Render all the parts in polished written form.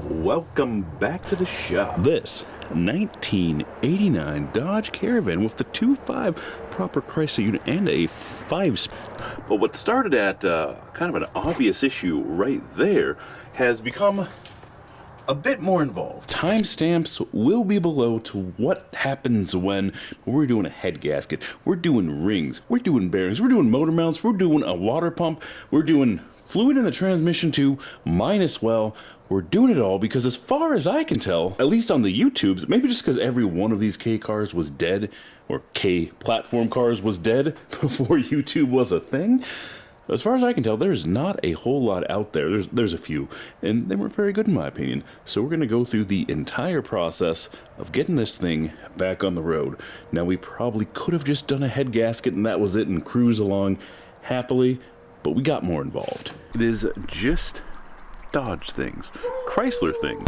Welcome back to the shop. This 1989 Dodge Caravan with the 2.5 proper Chrysler unit and a 5. But what started at kind of an obvious issue right there has become a bit more involved. Timestamps will be below to what happens when we're doing a head gasket, we're doing rings, we're doing bearings, we're doing motor mounts, we're doing a water pump, we're doing fluid in the transmission too, mine as well. We're doing it all because as far as I can tell, at least on the YouTubes, maybe just because every one of these K cars was dead, or K platform cars was dead before YouTube was a thing, as far as I can tell, there's not a whole lot out there. There's a few, and they weren't very good in my opinion. So we're going to go through the entire process of getting this thing back on the road. Now, we probably could have just done a head gasket and that was it and cruise along happily, but we got more involved. It is just Dodge things, Chrysler things.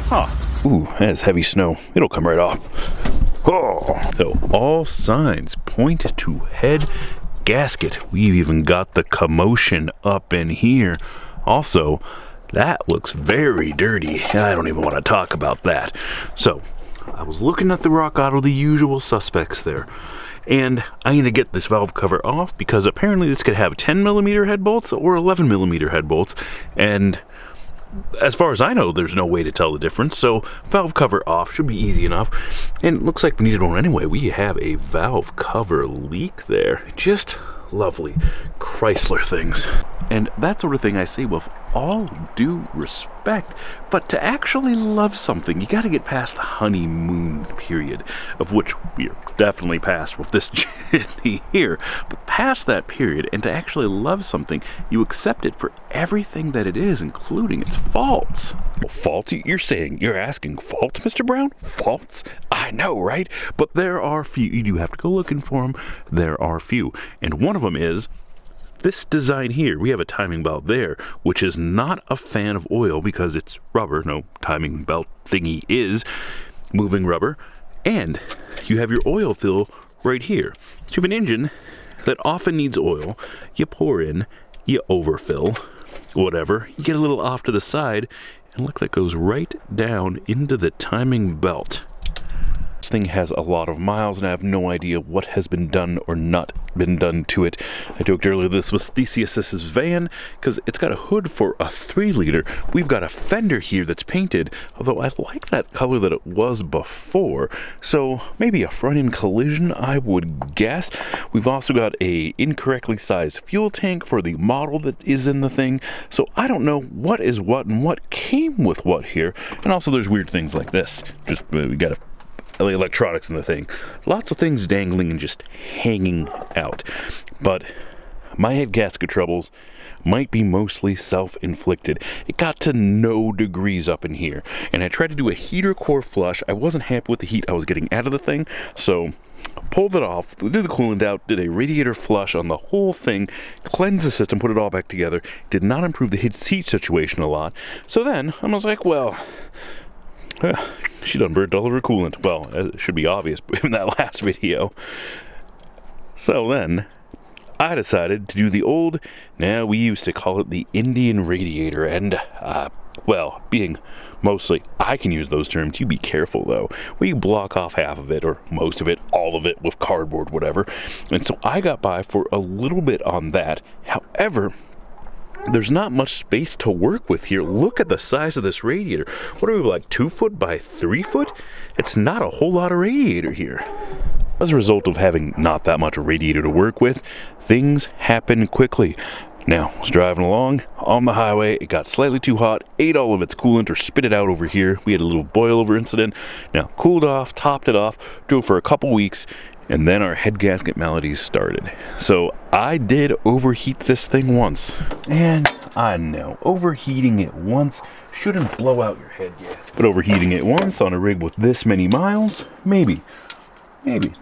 Huh. Ooh, that's heavy snow. It'll come right off. Oh. So all signs point to head gasket. We've even got the commotion up in here. Also, that looks very dirty. I don't even want to talk about that. So, I was looking at the Rock Auto, the usual suspects there. And I need to get this valve cover off because apparently this could have 10mm head bolts or 11mm head bolts. And as far as I know, there's no way to tell the difference. So, valve cover off should be easy enough. And it looks like we needed one anyway. We have a valve cover leak there. Just lovely Chrysler things. And that sort of thing I say with all due respect, but to actually love something, you gotta get past the honeymoon period, of which we're definitely past with this journey here, but past that period, and to actually love something, you accept it for everything that it is, including its faults. Well, faults? You're asking faults, Mr. Brown? Faults? I know, right? But there are few. You do have to go looking for them. There are few. And one of them is this design here. We have a timing belt there, which is not a fan of oil because it's rubber. No, timing belt thingy is moving rubber. And you have your oil fill right here. So you have an engine that often needs oil. You pour in, you overfill, whatever. You get a little off to the side, and look, that goes right down into the timing belt. This thing has a lot of miles, and I have no idea what has been done or not been done to it. I joked earlier this was Dissasenbly's van because it's got a hood for a 3-liter. We've got a fender here that's painted, although I like that color that it was before. So maybe a front-end collision, I would guess. We've also got a incorrectly sized fuel tank for the model that is in the thing. So I don't know what is what and what came with what here. And also there's weird things like this. Just we got a electronics in the thing. Lots of things dangling and just hanging out. But my head gasket troubles might be mostly self-inflicted. It got to no degrees up in here. And I tried to do a heater core flush. I wasn't happy with the heat I was getting out of the thing. So pulled it off, did the coolant out, did a radiator flush on the whole thing, cleansed the system, put it all back together. Did not improve the heat situation a lot. So then I was like, well, she done burnt all of her coolant. Well, it should be obvious in that last video. So then, I decided to do the old, we used to call it the Indian radiator, and, well, being mostly, I can use those terms, you be careful though. We block off half of it, or most of it, all of it, with cardboard, whatever. And so I got by for a little bit on that. However, there's not much space to work with here. Look at the size of this radiator. What are we, like 2 foot by 3 foot? It's not a whole lot of radiator here. As a result of having not that much radiator to work with, things happen quickly. Now, I was driving along on the highway, it got slightly too hot, ate all of its coolant or spit it out over here. We had a little boil over incident. Now, cooled off, topped it off, drove for a couple weeks, and then our head gasket maladies started. So I did overheat this thing once. And I know, overheating it once shouldn't blow out your head gasket. But overheating it once on a rig with this many miles, maybe.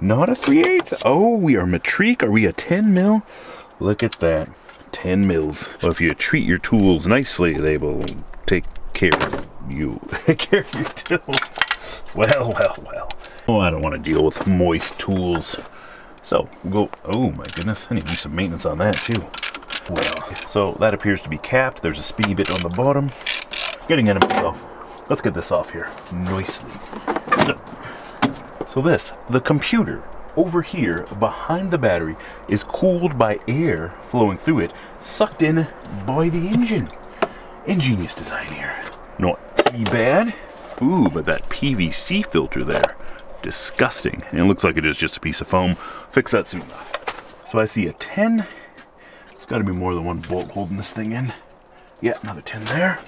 Not a 3/8. Oh, we are matrique. Are we a 10 mil? Look at that. 10 mils. Well, if you treat your tools nicely, they will take care of you. Care of your tools. Well. Oh, I don't want to deal with moist tools. So, we'll go, oh my goodness, I need to do some maintenance on that too. Well, so that appears to be capped. There's a spinny bit on the bottom. Getting at it myself. Let's get this off here nicely. So the computer over here behind the battery is cooled by air flowing through it, sucked in by the engine. Ingenious design here. Not too bad. Ooh, but that PVC filter there, disgusting. And it looks like it is just a piece of foam. Fix that soon enough. So I see a 10. There's got to be more than one bolt holding this thing in. Yeah, another 10 there.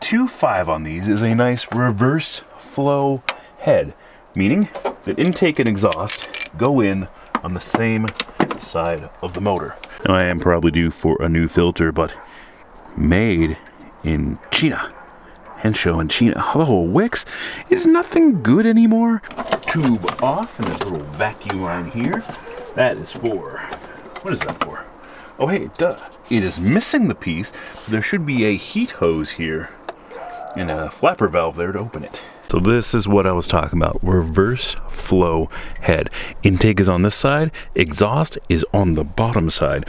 2.5 on these is a nice reverse flow head, meaning that intake and exhaust go in on the same side of the motor. Now I am probably due for a new filter, but made in China. Henshaw in China. Oh, Wix is nothing good anymore. Tube off, and there's a little vacuum line here. That is for, what is that for? Oh, hey, duh. It is missing the piece. There should be a heat hose here and a flapper valve there to open it. So this is what I was talking about. Reverse flow head. Intake is on this side. Exhaust is on the bottom side.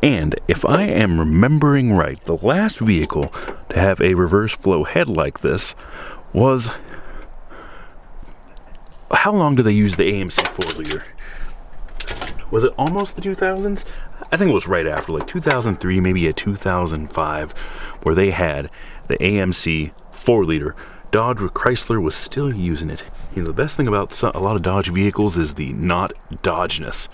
And if I am remembering right, the last vehicle to have a reverse flow head like this was... How long did they use the AMC 4-liter? Was it almost the 2000s? I think it was right after, like 2003, maybe a 2005, where they had the AMC 4-liter. Dodge or Chrysler was still using it. You know, the best thing about a lot of Dodge vehicles is the not Dodgeness.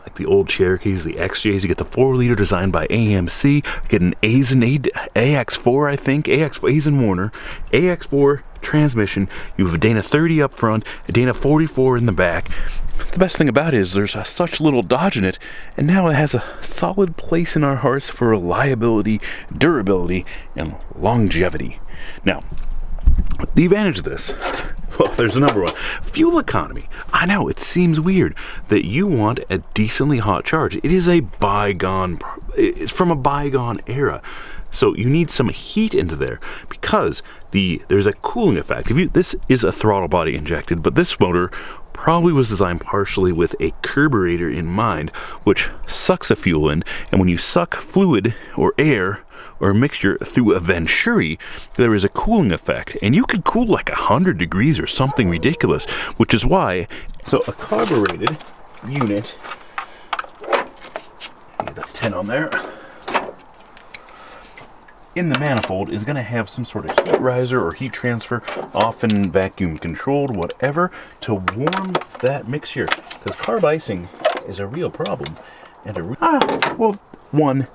Like the old Cherokees, the XJs, you get the 4-liter designed by AMC, you get an AX4, I think, AX Warner, AX4 transmission, you have a Dana 30 up front, a Dana 44 in the back. The best thing about it is there's such little Dodge in it, and now it has a solid place in our hearts for reliability, durability, and longevity. Now, the advantage of this, well, there's the number one. Fuel economy. I know, it seems weird that you want a decently hot charge. It is it's from a bygone era. So you need some heat into there because there's a cooling effect. This is a throttle body injected, but this motor probably was designed partially with a carburetor in mind, which sucks the fuel in, and when you suck fluid or air or a mixture through a venturi, there is a cooling effect, and you could cool like 100 degrees or something ridiculous, which is why, so a carbureted unit, get that 10 on there, in the manifold is going to have some sort of heat riser or heat transfer, often vacuum controlled, whatever, to warm that mixture, because carb icing is a real problem. And one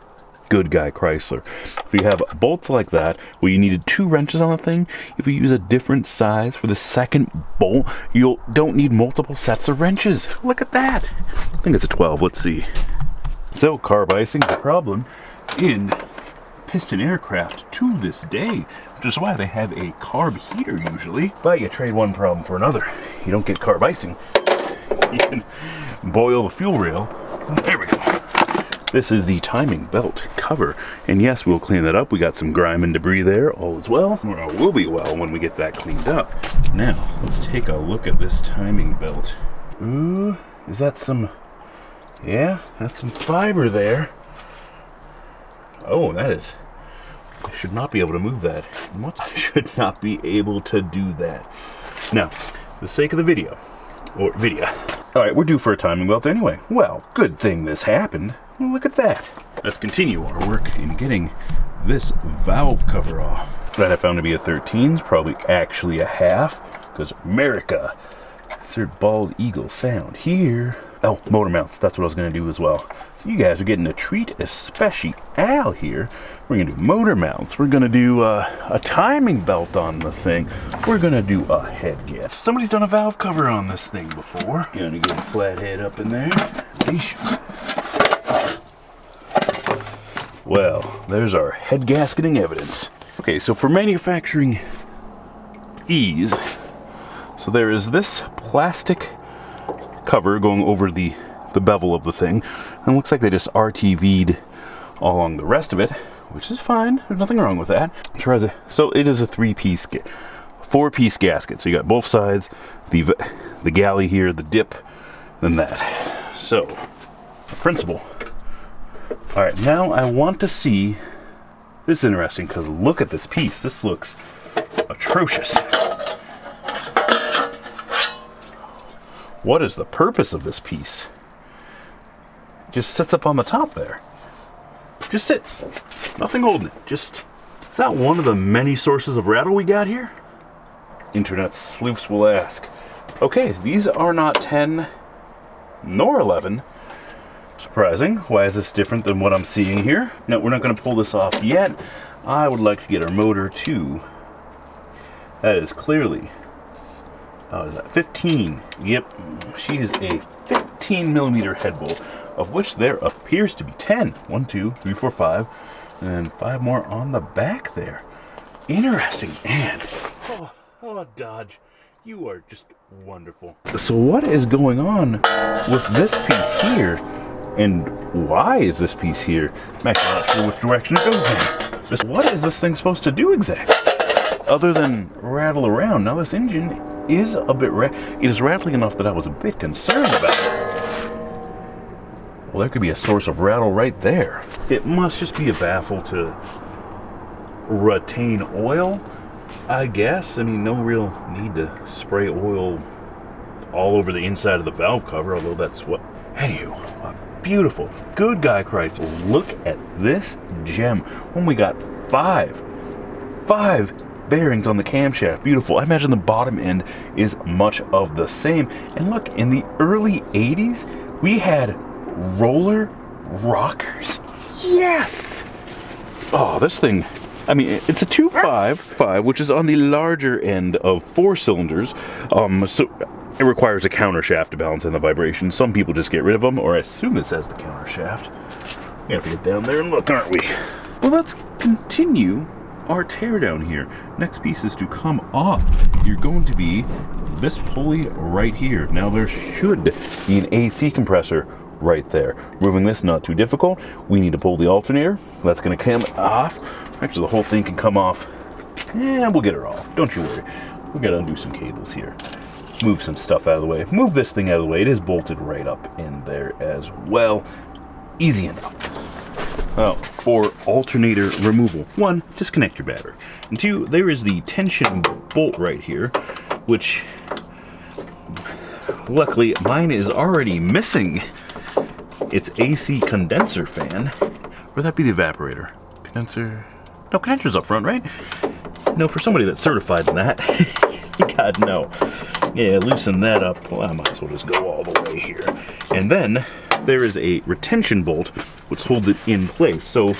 good guy Chrysler. If you have bolts like that where you needed 2 wrenches on the thing, if you use a different size for the second bolt, you don't need multiple sets of wrenches. Look at that. I think it's a 12. Let's see. So carb icing is a problem in piston aircraft to this day, which is why they have a carb heater usually. But you trade one problem for another. You don't get carb icing. You can boil the fuel rail. There we go. This is the timing belt cover, and yes, we'll clean that up. We got some grime and debris there, all is well, or it will be well when we get that cleaned up. Now, let's take a look at this timing belt. Ooh, is that some, yeah, that's some fiber there. Oh, that is, I should not be able to move that. I should not be able to do that. Now, for the sake of the video, alright, we're due for a timing belt anyway. Well, good thing this happened. Well, look at that. Let's continue our work in getting this valve cover off. That I found to be a 13's, probably actually a half, because America, insert bald eagle sound here. Oh, motor mounts, that's what I was going to do as well. So you guys are getting a treat, especially Al here. We're going to do motor mounts. We're going to do a timing belt on the thing. We're going to do a head gasket. Somebody's done a valve cover on this thing before. Going to get a flat head up in there. Well, there's our head gasketing evidence. Okay, so for manufacturing ease, so there is this plastic cover going over the bevel of the thing, and it looks like they just RTV'd all along the rest of it, which is fine. There's nothing wrong with that. So it is a 3-piece 4-piece gasket. So you got both sides, the galley here, the dip, then that. So, principle. All right, now I want to see, this is interesting because look at this piece. This looks atrocious. What is the purpose of this piece? It just sits up on the top there. Just sits. Nothing holding it. Just, is that one of the many sources of rattle we got here? Internet sleuths will ask. Okay, these are not 10 nor 11. Surprising. Why is this different than what I'm seeing here? No, we're not going to pull this off yet. I would like to get our motor too. That is clearly, is that 15? Yep, she is a 15 millimeter head bolt, of which there appears to be 10. 1, 2, 3, 4, 5, and 5 more on the back there. Interesting. And oh, Dodge, you are just wonderful. So what is going on with this piece here? And why is this piece here? I'm actually not sure which direction it goes in. What is this thing supposed to do exactly? Other than rattle around. Now this engine is a bit it is rattling enough that I was a bit concerned about it. Well, there could be a source of rattle right there. It must just be a baffle to retain oil, I guess. I mean, no real need to spray oil all over the inside of the valve cover, although that's what... Anywho, beautiful. Good guy Christ. Look at this gem. When we got five bearings on the camshaft. Beautiful. I imagine the bottom end is much of the same. And look, in the early 80s, we had roller rockers. Yes! Oh, this thing... I mean, it's a 2.5, which is on the larger end of 4 cylinders. So it requires a counter shaft to balance in the vibration. Some people just get rid of them, or assume this has the counter shaft. We have to get down there and look, aren't we? Well, let's continue our teardown here. Next piece is to come off. You're going to be this pulley right here. Now there should be an AC compressor right there. Removing this, not too difficult. We need to pull the alternator. That's going to come off. Actually, the whole thing can come off. Yeah, we'll get her off. Don't you worry. We're going to undo some cables here. Move some stuff out of the way. Move this thing out of the way. It is bolted right up in there as well. Easy enough. Oh, for alternator removal. 1, disconnect your battery. And 2, there is the tension bolt right here, which luckily mine is already missing its AC condenser fan. Or that be the evaporator? Condenser? No, condenser's up front, right? No, for somebody that's certified in that, you gotta know. Yeah, loosen that up. Well, I might as well just go all the way here. And then there is a retention bolt which holds it in place. So,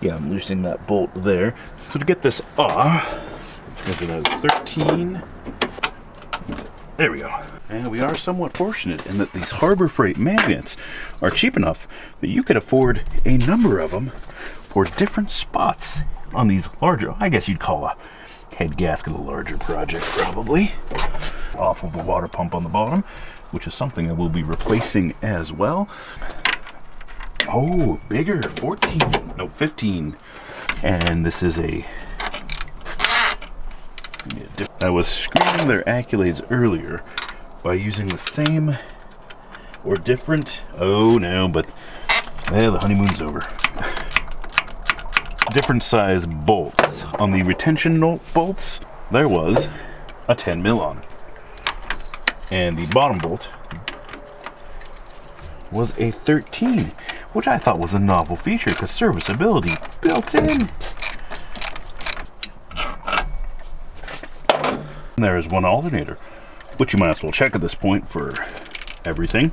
yeah, I'm loosening that bolt there. So to get this off, is it a 13? There we go. And we are somewhat fortunate in that these Harbor Freight magnets are cheap enough that you could afford a number of them for different spots on these larger, I guess you'd call a head gasket a larger project probably. Off of the water pump on the bottom, which is something I will be replacing as well. Oh, bigger, 14, no, 15. And this is I was screening their accolades earlier by using the same or different, oh no, but well, the honeymoon's over. Different size bolts. On the retention bolts, there was a 10 mil on it. And the bottom bolt was a 13, which I thought was a novel feature because serviceability built in. And there is one alternator, which you might as well check at this point for everything.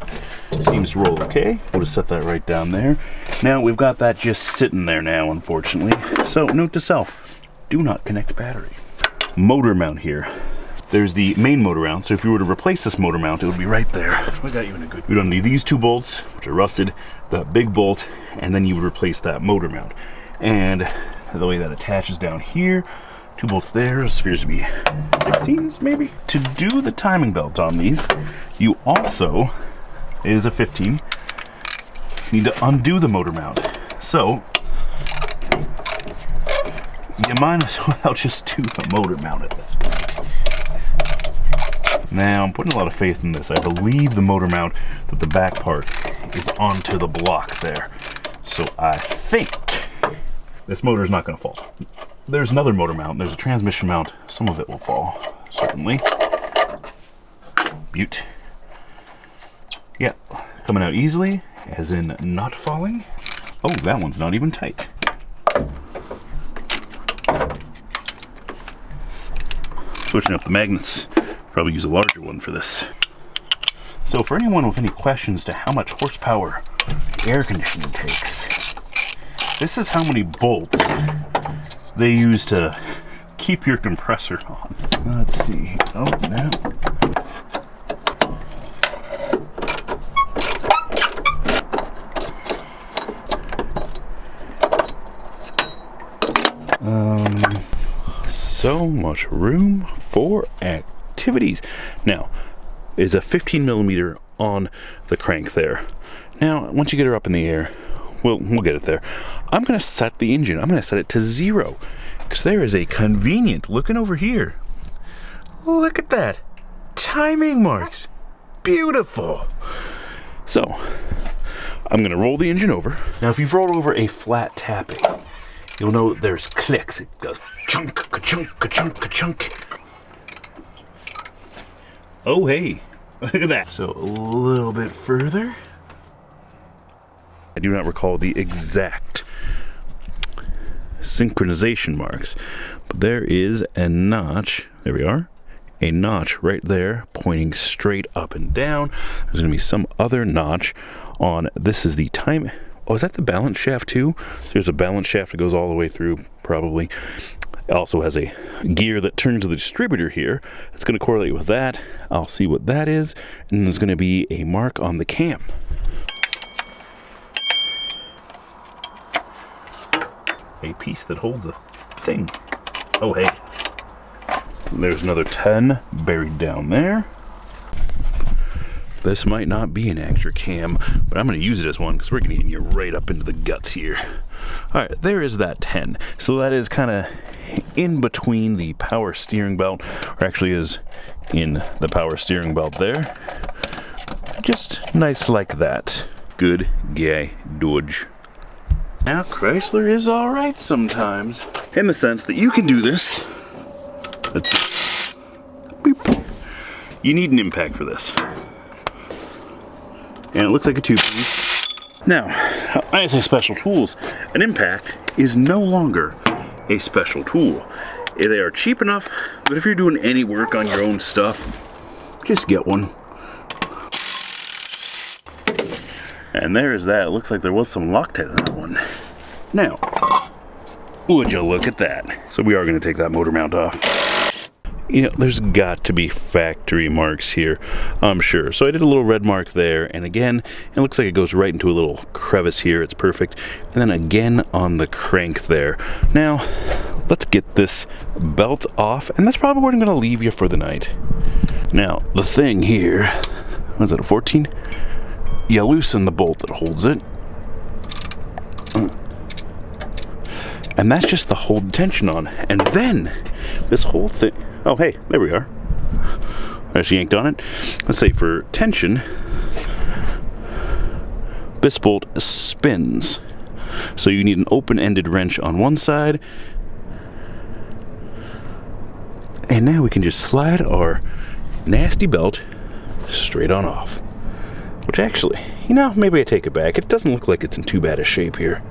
Seems to roll okay. We'll just set that right down there. Now we've got that just sitting there now, unfortunately. So note to self, do not connect battery. Motor mount here. There's the main motor mount, so if you were to replace this motor mount, it would be right there. We got you in a good... We'd undo these 2 bolts, which are rusted, the big bolt, and then you would replace that motor mount. And the way that attaches down here, 2 bolts there, appears to be 16s maybe. To do the timing belt on these, you also, it is a 15, need to undo the motor mount. So, you might as well just do the motor mount at that point. Now, I'm putting a lot of faith in this. I believe the motor mount, that the back part is onto the block there. So I think this motor is not going to fall. There's another motor mount. There's a transmission mount. Some of it will fall, certainly. Butte. Yeah, coming out easily, as in not falling. Oh, that one's not even tight. Switching up the magnets. Probably use a larger one for this. So for anyone with any questions to how much horsepower air conditioning takes, this is how many bolts they use to keep your compressor on. Let's see. Oh, no. So much room for activities. Now, is a 15 millimeter on the crank there. Now, once you get her up in the air, we'll get it there. I'm going to set the engine. I'm going to set it to 0 because there is a convenient, looking over here. Look at that. Timing marks. Beautiful. So, I'm going to roll the engine over. Now, if you've rolled over a flat tapping, you'll know that there's clicks. It goes chunk, ka-chunk, ka-chunk, ka-chunk. Oh, hey, look at that. So a little bit further. I do not recall the exact synchronization marks, but there is a notch. There we are. A notch right there pointing straight up and down. There's going to be some other notch on, this is the time. Oh, is that the balance shaft too? There's a balance shaft that goes all the way through, probably. It also has a gear that turns the distributor here. It's going to correlate with that. I'll see what that is. And there's going to be a mark on the cam. A piece that holds a thing. Oh, hey. There's another 10 buried down there. This might not be an extra cam, but I'm going to use it as one because we're going to get you right up into the guts here. All right, there is that 10. So that is kind of in between the power steering belt, or actually is in the power steering belt there. Just nice like that. Good guy dodge. Now, Chrysler is all right sometimes, in the sense that you can do this. Beep. You need an impact for this. And it looks like a 2-piece. Now, I say special tools. An impact is no longer a special tool. They are cheap enough, but if you're doing any work on your own stuff, just get one. And there's that. It looks like there was some Loctite on that one. Now, would you look at that? So we are going to take that motor mount off. You know, there's got to be factory marks here, I'm sure. So I did a little red mark there, and again, it looks like it goes right into a little crevice here. It's perfect. And then again on the crank there. Now, let's get this belt off, and that's probably where I'm going to leave you for the night. Now, the thing here, what is it, a 14? You loosen the bolt that holds it. And that's just to hold tension on. And then, this whole thing... Oh, hey, there we are. I just yanked on it. Let's say for tension, this bolt spins. So you need an open-ended wrench on one side. And now we can just slide our nasty belt straight on off. Which actually, you know, maybe I take it back. It doesn't look like it's in too bad a shape here.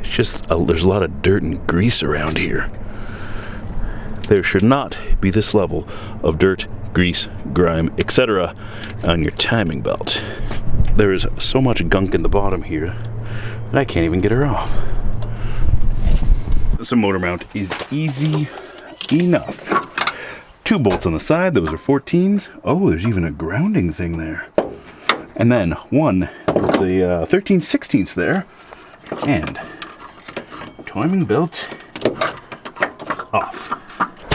It's just, there's a lot of dirt and grease around here. There should not be this level of dirt, grease, grime, etc. on your timing belt. There is so much gunk in the bottom here that I can't even get her off. This motor mount is easy enough. 2 bolts on the side, those are 14s. Oh, there's even a grounding thing there. And then one with a 13/16 there. And timing belt off.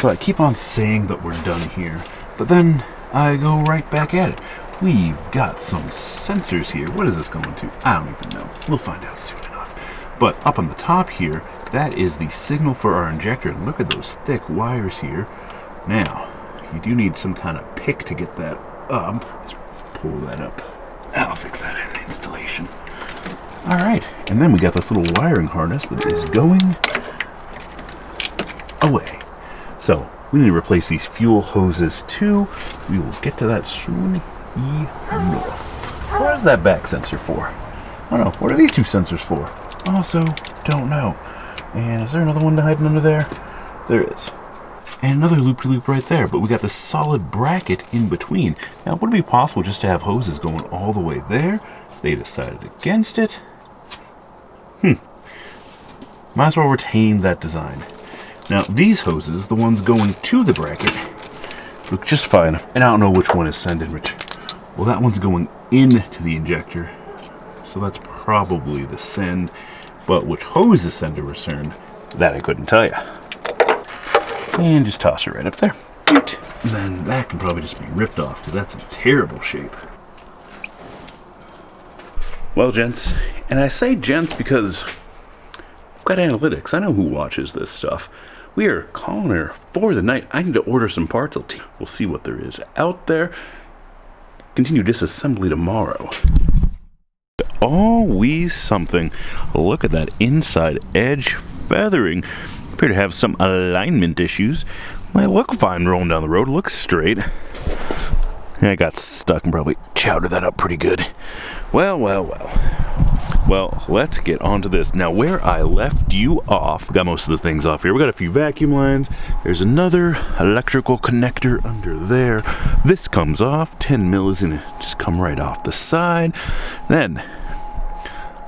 So I keep on saying that we're done here, but then I go right back at it. We've got some sensors here. What is this going to? I don't even know. We'll find out soon enough. But up on the top here, that is the signal for our injector. Look at those thick wires here. Now, you do need some kind of pick to get that up. Just pull that up. I'll fix that in installation. All right, and then we got this little wiring harness that is going away. So we need to replace these fuel hoses too. We will get to that soon enough. What is that back sensor for? I don't know. What are these two sensors for? Also, don't know. And is there another one hiding under there? There is. And another loop-to-loop right there, but we got this solid bracket in between. Now, would it be possible just to have hoses going all the way there? They decided against it. Might as well retain that design. Now, these hoses, the ones going to the bracket, look just fine. And I don't know which one is sending which. Well, that one's going into the injector. So that's probably the send. But which hose is send or return, that I couldn't tell you. And just toss it right up there. And then that can probably just be ripped off because that's in terrible shape. Well, gents, and I say gents because I've got analytics. I know who watches this stuff. We are calling her for the night. I need to order some parts. We'll see what there is out there. Continue disassembly tomorrow. Always something. Look at that inside edge feathering. Appear to have some alignment issues. Might look fine rolling down the road. Looks straight. I got stuck and probably chowdered that up pretty good. Well, let's get on to this. Now, where I left you off, got most of the things off here. We got a few vacuum lines. There's another electrical connector under there. This comes off. 10 mil is gonna just come right off the side. Then,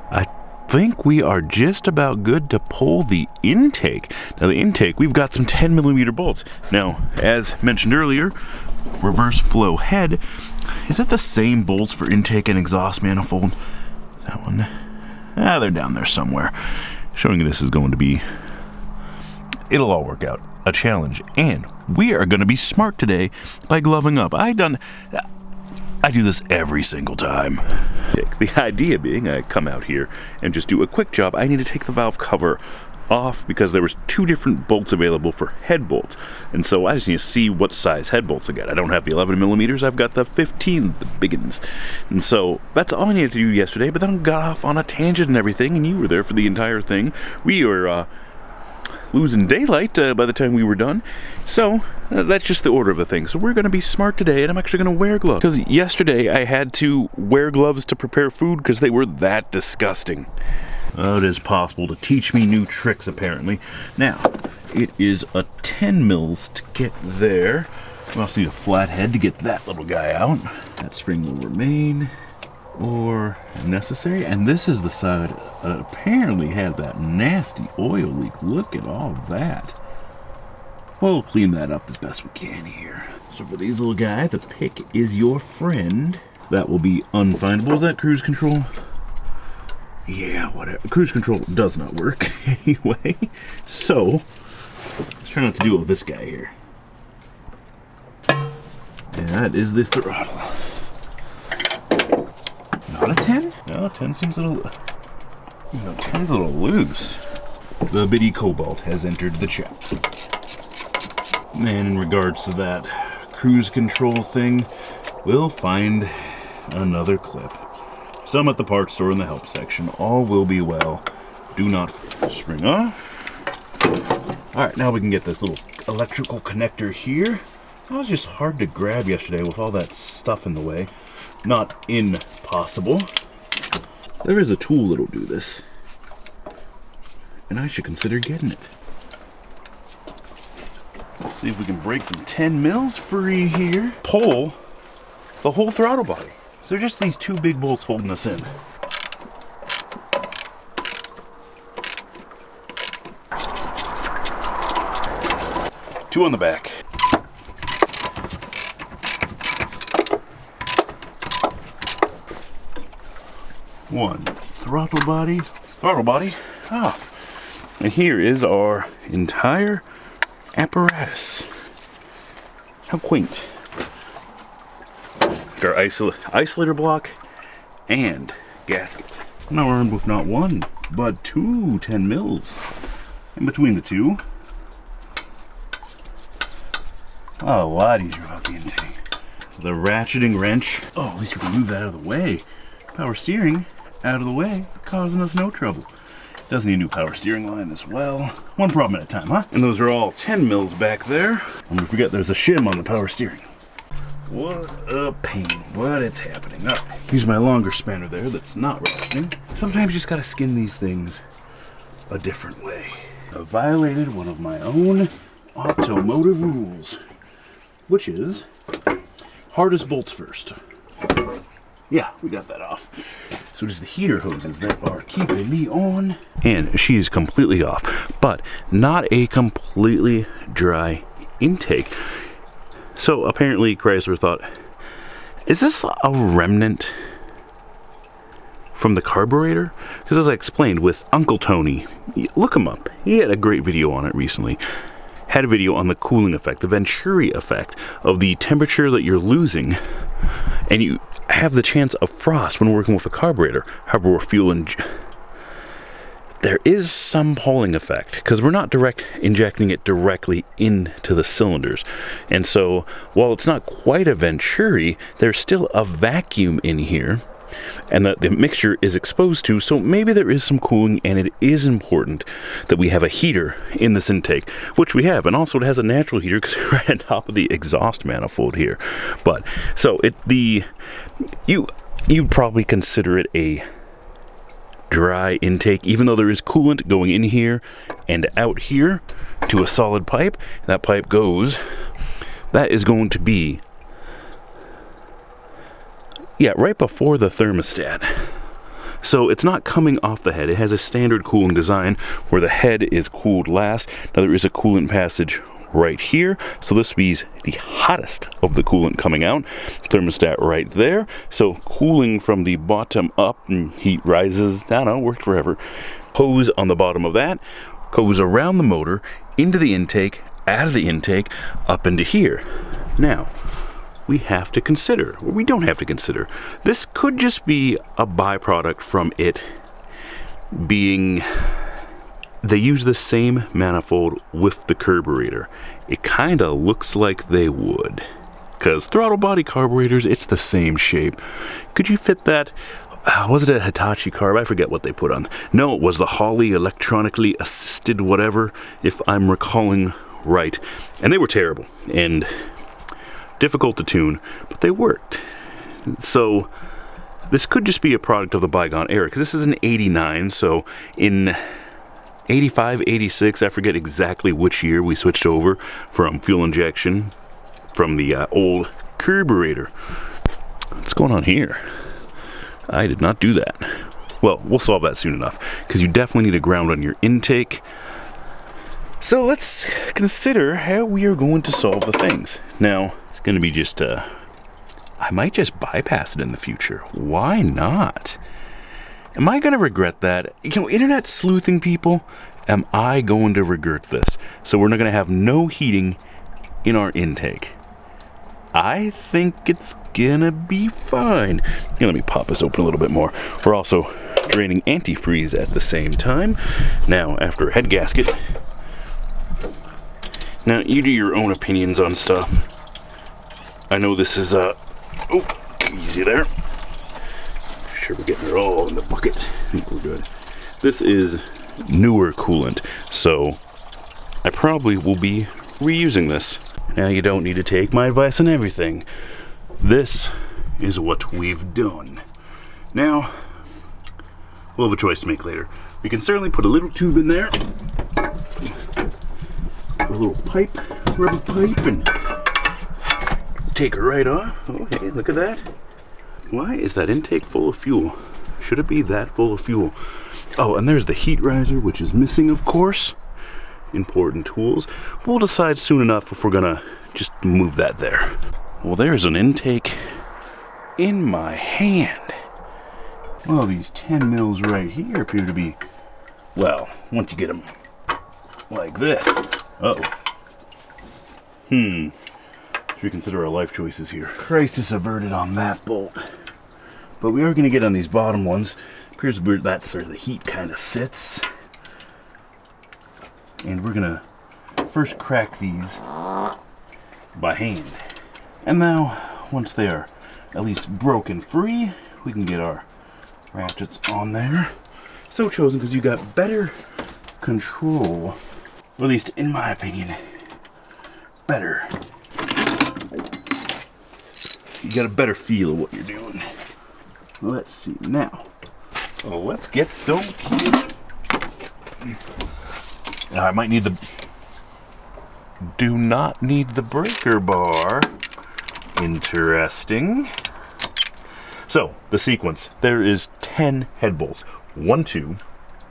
I think we are just about good to pull the intake. Now, the intake, we've got some 10 millimeter bolts. Now, as mentioned earlier, reverse flow head. Is that the same bolts for intake and exhaust manifold? That one. They're down there somewhere. Showing you this is going to be, it'll all work out. A challenge. And we are going to be smart today by gloving up. I do this every single time. The idea being I come out here and just do a quick job. I need to take the valve cover off because there was two different bolts available for head bolts, and so I just need to see what size head bolts I got. I don't have the 11 millimeters, I've got the 15, the big ones, and so that's all I needed to do yesterday. But then I got off on a tangent and everything, and you were there for the entire thing. We were losing daylight by the time we were done, so that's just the order of the thing. So we're going to be smart today, and I'm actually going to wear gloves because yesterday I had to wear gloves to prepare food because they were that disgusting. It is possible to teach me new tricks, apparently. Now, it is a 10 mils to get there. We also need a flat head to get that little guy out. That spring will remain, or necessary. And this is the side that apparently had that nasty oil leak. Look at all that. We'll clean that up as best we can here. So for these little guys, the pick is your friend. That will be unfindable. Is that cruise control? Yeah, whatever. Cruise control does not work anyway. So, let's try not to do it with this guy here. And that is the throttle. Not a 10? No, 10 seems a little... 10's a little loose. The bitty cobalt has entered the chat. And in regards to that cruise control thing, we'll find another clip. Some at the parts store in the help section. All will be well. Do not spring off. Alright, now we can get this little electrical connector here. That was just hard to grab yesterday with all that stuff in the way. Not impossible. There is a tool that'll do this. And I should consider getting it. Let's see if we can break some 10 mils free here. Pull the whole throttle body. So they're just these two big bolts holding us in. Two on the back. One throttle body. And here is our entire apparatus. How quaint. Our isolator block and gasket. Now we're armed with not one, but two 10 mils. In between the two, a lot easier about the intake. The ratcheting wrench, oh, at least we can move that out of the way. Power steering out of the way, causing us no trouble. Does need a new power steering line as well. One problem at a time, huh? And those are all 10 mils back there. And we forget there's a shim on the power steering. What a pain, but it's happening. All right, use my longer spanner there that's not ratcheting. Sometimes you just gotta skin these things a different way. I violated one of my own automotive rules, which is hardest bolts first. Yeah, we got that off. So it is the heater hoses that are keeping me on. And she's completely off, but not a completely dry intake. So apparently Chrysler thought, is this a remnant from the carburetor? Because as I explained with Uncle Tony, look him up. He had a great video on it recently. Had a video on the cooling effect, the Venturi effect of the temperature that you're losing, and you have the chance of frost when working with a carburetor. However, we're fueling. There is some Pauling effect because we're not injecting it directly into the cylinders, and so while it's not quite a Venturi, there's still a vacuum in here, and that the mixture is exposed to, so maybe there is some cooling, and it is important that we have a heater in this intake, which we have, and also it has a natural heater because we're right on top of the exhaust manifold here. But so you'd probably consider it a dry intake, even though there is coolant going in here and out here to a solid pipe. That pipe goes, that is going to be, yeah, right before the thermostat. So it's not coming off the head. It has a standard cooling design where the head is cooled last. Now there is a coolant passage right here, so this be the hottest of the coolant coming out. Thermostat right there, so cooling from the bottom up, and heat rises, I don't know, worked forever. Hose on the bottom of that goes around the motor into the intake, out of the intake, up into here. Now we have to consider, or we don't have to consider, this could just be a byproduct from it being, they use the same manifold with the carburetor. It kind of looks like they would, because throttle body carburetors, it's the same shape. Could you fit that? Was it a Hitachi carb? I forget what they put on. No, it was the Holley electronically assisted whatever, if I'm recalling right. And they were terrible and difficult to tune, but they worked. So this could just be a product of the bygone era, because this is an 89, so in 85, 86, I forget exactly which year we switched over from fuel injection from the old carburetor. What's going on here? I did not do that. Well, we'll solve that soon enough, because you definitely need a ground on your intake. So let's consider how we are going to solve the things. Now, it's going to be just, I might just bypass it in the future. Why not? Am I going to regret that? You know, internet sleuthing people, am I going to regret this? So we're not going to have no heating in our intake. I think it's gonna be fine. Here, let me pop this open a little bit more. We're also draining antifreeze at the same time. Now, after a head gasket, now you do your own opinions on stuff. I know this is oh, easy there. Sure, we're getting it all in the bucket. I think we're good. This is newer coolant, so I probably will be reusing this. Now, you don't need to take my advice on everything. This is what we've done. Now, we'll have a choice to make later. We can certainly put a little tube in there, a little pipe, rubber pipe, and take it right off. Oh, hey, look at that. Why is that intake full of fuel? Should it be that full of fuel? Oh, and there's the heat riser, which is missing, of course. Important tools. We'll decide soon enough if we're gonna just move that there. Well, there's an intake in my hand. Well, these 10 mils right here appear to be, well, once you get them like this. Uh-oh. Should we consider our life choices here? Crisis averted on that bolt. But we are gonna get on these bottom ones. Appears where that's where the heat kind of sits. And we're gonna first crack these by hand. And now, once they are at least broken free, we can get our ratchets on there. So chosen because you got better control, or at least in my opinion, better. You got a better feel of what you're doing. Let's see now. Well, let's get some kit. I might need the... Do not need the breaker bar. Interesting. So, the sequence. There is 10 head bolts. 1, 2,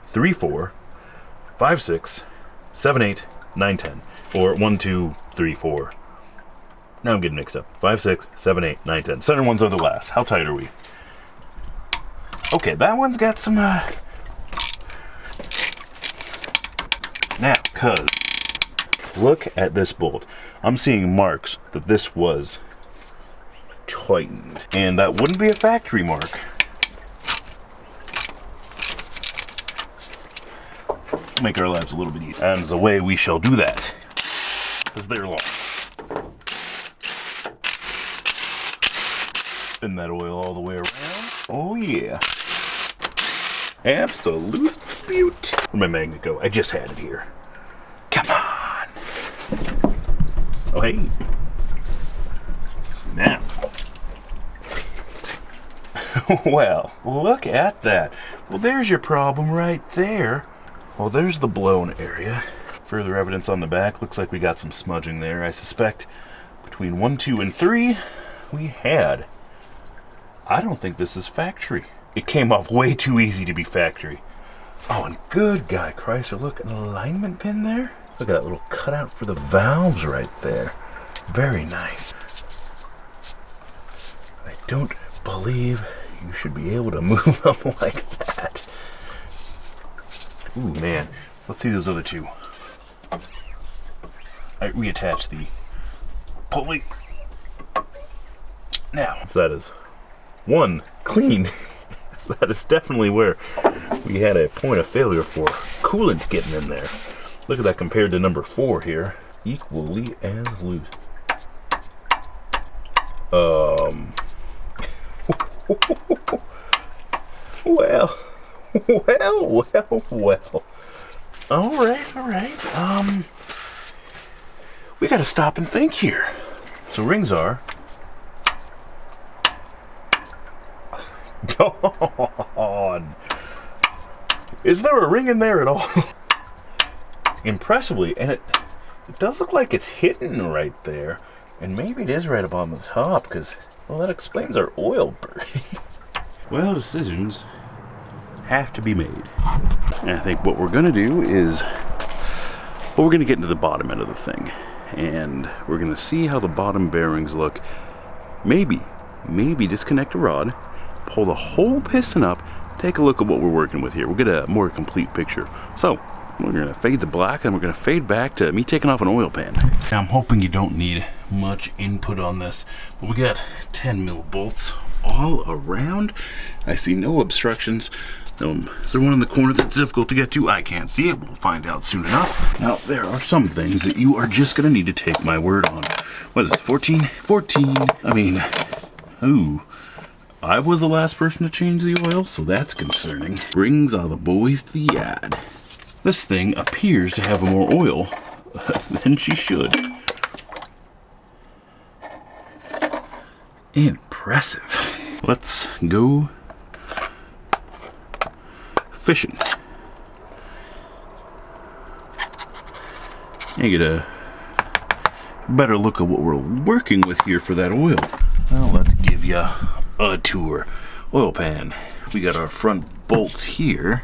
3, 4, 5, 6, 7, 8, 9, 10. Or 1, 2, 3, 4. Now I'm getting mixed up. 5, 6, 7, 8, 9, 10. Center ones are the last. How tight are we? Okay, that one's got some, Now, cuz, look at this bolt. I'm seeing marks that this was tightened. And that wouldn't be a factory mark. Make our lives a little bit easier. And the way we shall do that, because they're long. Spin that oil all the way around. Oh yeah. Absolute beaut. Where'd my magnet go? I just had it here. Come on. Oh hey. Now. Well, look at that. Well, there's your problem right there. Well, there's the blown area. Further evidence on the back. Looks like we got some smudging there. I suspect between 1, 2, and 3, we had. I don't think this is factory. It came off way too easy to be factory. Oh, and good guy, Chrysler. Look, an alignment pin there. Look at that little cutout for the valves right there. Very nice. I don't believe you should be able to move them like that. Ooh, man. Let's see those other two. I reattach the pulley. Now, so that is one clean. That is definitely where we had a point of failure for coolant getting in there. Look at that compared to number 4 here. Equally as loose. Well. All right. We gotta stop and think here. So rings are. God. Is there a ring in there at all? Impressively, and it does look like it's hidden right there. And maybe it is right up on the top, because, well, that explains our oil burn. Well, decisions have to be made. And I think what we're going to do is, well, we're going to get into the bottom end of the thing. And we're going to see how the bottom bearings look. Maybe disconnect a rod, pull the whole piston up, take a look at what we're working with here. We'll get a more complete picture. So, we're going to fade the black and we're going to fade back to me taking off an oil pan. Now, I'm hoping you don't need much input on this, but we got 10 mil bolts all around. I see no obstructions. Is there one in the corner that's difficult to get to? I can't see it. We'll find out soon enough. Now, there are some things that you are just going to need to take my word on. What is this, 14? 14. I mean, ooh. I was the last person to change the oil, so that's concerning. Brings all the boys to the yard. This thing appears to have more oil than she should. Impressive. Let's go fishing. You get a better look at what we're working with here for that oil. Well, let's give you a tour. Oil pan. We got our front bolts here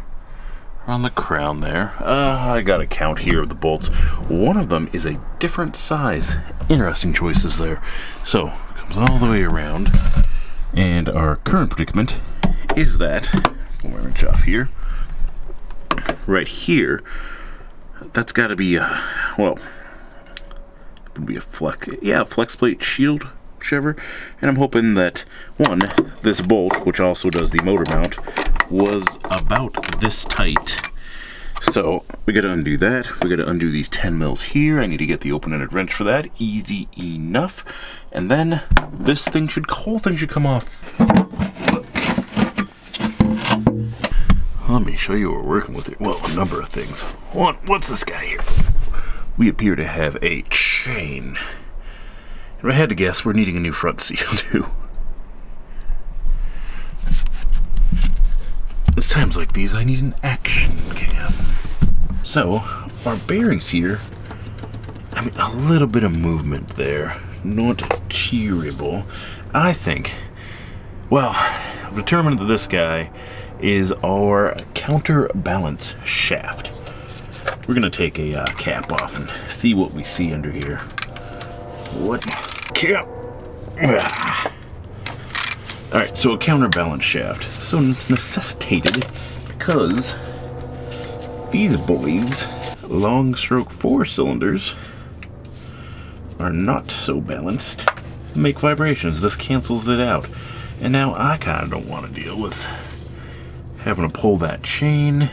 on the crown there. I got a count here of the bolts. One of them is a different size. Interesting choices there. So, it comes all the way around. And our current predicament is that, we'll wrench off here, right here, that's got to be, well, it would be a flex plate shield, whichever. And I'm hoping that, one, this bolt, which also does the motor mount, was about this tight. So we gotta undo that. We gotta undo these 10 mils here. I need to get the open-ended wrench for that. Easy enough. And then this thing whole thing should come off. Look. Let me show you what we're working with here. Well, a number of things. What's this guy here? We appear to have a chain. And if I had to guess, we're needing a new front seal too. It's times like these I need an action cam. So, our bearings here, I mean, a little bit of movement there. Not terrible. I think, well, I've determined that this guy is our counterbalance shaft. We're gonna take a cap off and see what we see under here. What cap? Alright, so a counterbalance shaft. So it's necessitated because these boys, long stroke 4 cylinders, are not so balanced. Make vibrations. This cancels it out. And now I kind of don't want to deal with having to pull that chain,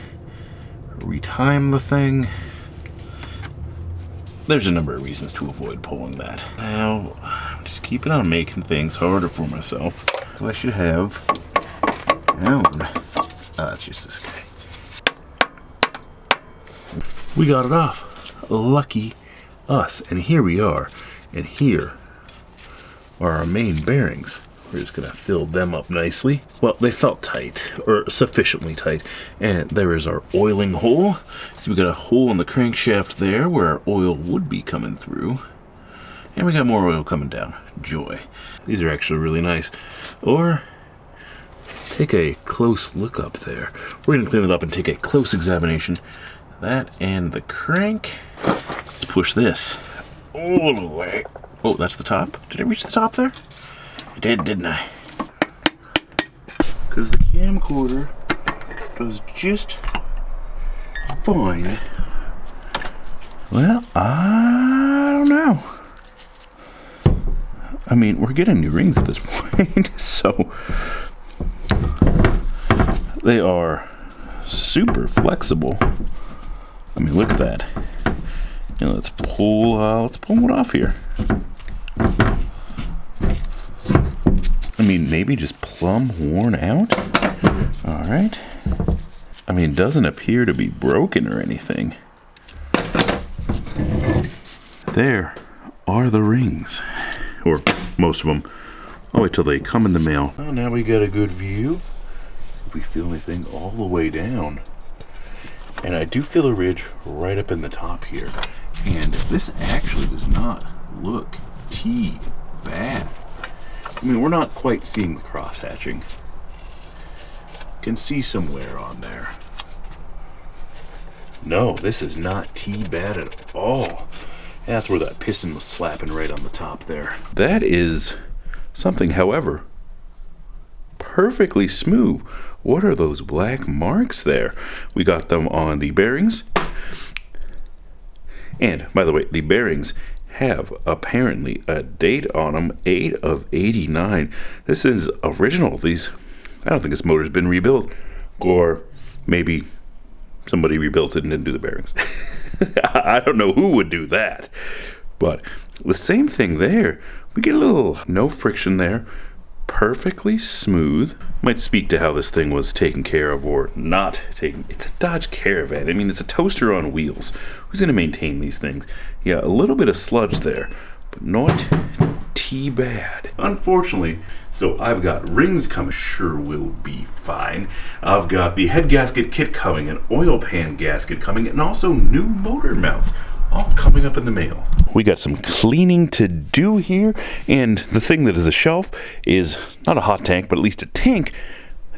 retime the thing. There's a number of reasons to avoid pulling that. Now, I'm just keeping on making things harder for myself. So I should have it's just this guy. We got it off. Lucky us. And here we are. And here are our main bearings. We're just gonna fill them up nicely. Well, they felt tight, or sufficiently tight. And there is our oiling hole. So we got a hole in the crankshaft there where our oil would be coming through. And we got more oil coming down. Joy. These are actually really nice. Or take a close look up there. We're gonna clean it up and take a close examination. That and the crank. Let's push this all the way. Oh, that's the top. Did I reach the top there? I did, didn't I? Because the camcorder does just fine. Well, I don't know. I mean, we're getting new rings at this point, so they are super flexible. I mean, look at that. And let's pull one off here. I mean, maybe just plumb worn out. All right. I mean, it doesn't appear to be broken or anything. There are the rings, or most of them. I'll wait till they come in the mail. Well, now we got a good view. If we feel anything all the way down. And I do feel a ridge right up in the top here. And this actually does not look too bad. I mean, we're not quite seeing the cross hatching. Can see some wear on there. No, this is not too bad at all. That's where that piston was slapping right on the top there. That is something, however, perfectly smooth. What are those black marks there? We got them on the bearings. And, by the way, the bearings have apparently a date on them, 8 of 89. This is original. These, I don't think this motor's been rebuilt. Or maybe somebody rebuilt it and didn't do the bearings. I don't know who would do that. But the same thing there. We get a little no friction there. Perfectly smooth. Might speak to how this thing was taken care of or not taken. It's a Dodge Caravan. I mean, it's a toaster on wheels. Who's going to maintain these things? Yeah, a little bit of sludge there, but not too bad. Unfortunately, so I've got rings coming. Sure will be fine. I've got the head gasket kit coming, an oil pan gasket coming, and also new motor mounts. All coming up in the mail. We got some cleaning to do here, and the thing that is a shelf is not a hot tank, but at least a tank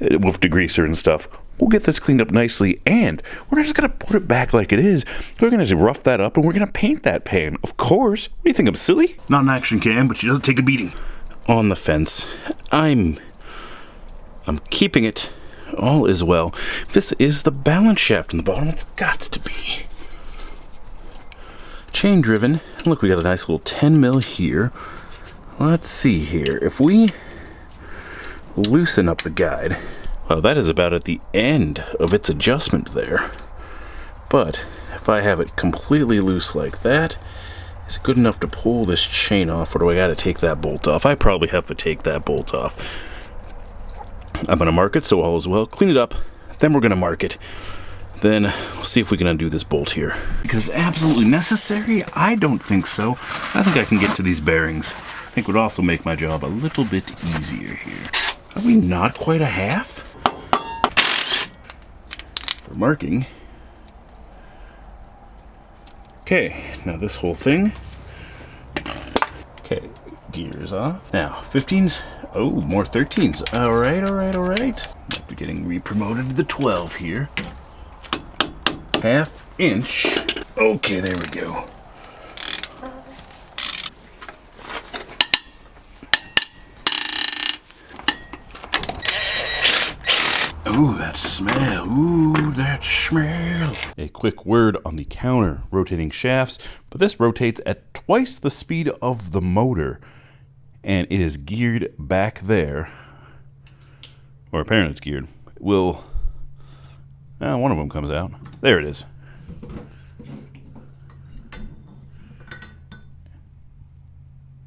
with degreaser and stuff. We'll get this cleaned up nicely, and we're not just gonna put it back like it is. We're gonna just rough that up, and we're gonna paint that pan. Of course. What do you think? I'm silly? Not an action cam, but she doesn't take a beating. On the fence. I'm keeping it. All is well. This is the balance shaft in the bottom. It's got to be. Chain driven. Look, we got a nice little 10 mil here. Let's see here. If we loosen up the guide, well, that is about at the end of its adjustment there. But if I have it completely loose like that, is it good enough to pull this chain off, or do I gotta take that bolt off? I probably have to take that bolt off. I'm gonna mark it so all is well, clean it up, then we're gonna mark it. Then we'll see if we can undo this bolt here. Because absolutely necessary? I don't think so. I think I can get to these bearings. I think would also make my job a little bit easier here. Are we not quite a half? For marking. Okay, now this whole thing. Okay, gears off. Now, 15s. Oh, more 13s. All right. Might be getting re-promoted to the 12 here. Half inch. Okay, there we go. Ooh, that smell. Ooh, that smell. A quick word on the counter rotating shafts, but this rotates at twice the speed of the motor, and it is geared back there. Or apparently it's geared. One of them comes out. There it is.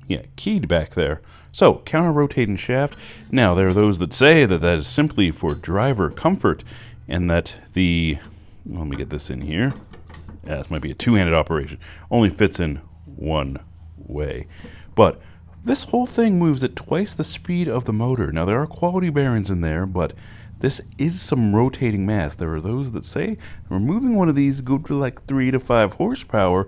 Yeah, keyed back there. So, counter-rotating shaft. Now, there are those that say that that is simply for driver comfort, and that the... Let me get this in here. Yeah, this might be a two-handed operation. Only fits in one way. But this whole thing moves at twice the speed of the motor. Now, there are quality bearings in there, but this is some rotating mass. There are those that say removing one of these go to like 3 to 5 horsepower.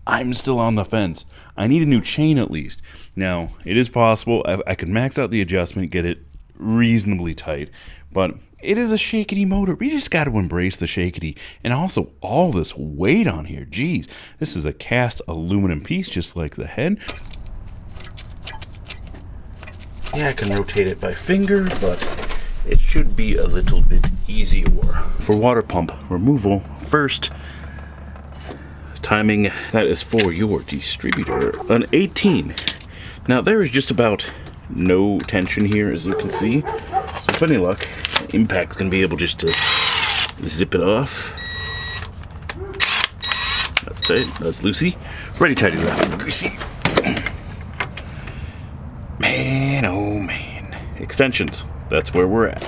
I'm still on the fence. I need a new chain at least. Now, it is possible. I could max out the adjustment, get it reasonably tight, but it is a shakety motor. We just got to embrace the shakety. And also, all this weight on here. Geez, this is a cast aluminum piece, just like the head. Yeah, I can rotate it by finger, but it should be a little bit easier. For water pump removal, first, timing, that is for your distributor. An 18. Now, there is just about no tension here, as you can see. So, with any luck, impact's going to be able just to zip it off. That's tight. That's loosey. Ready, tighty, left, greasy. Man, oh man. Extensions. That's where we're at.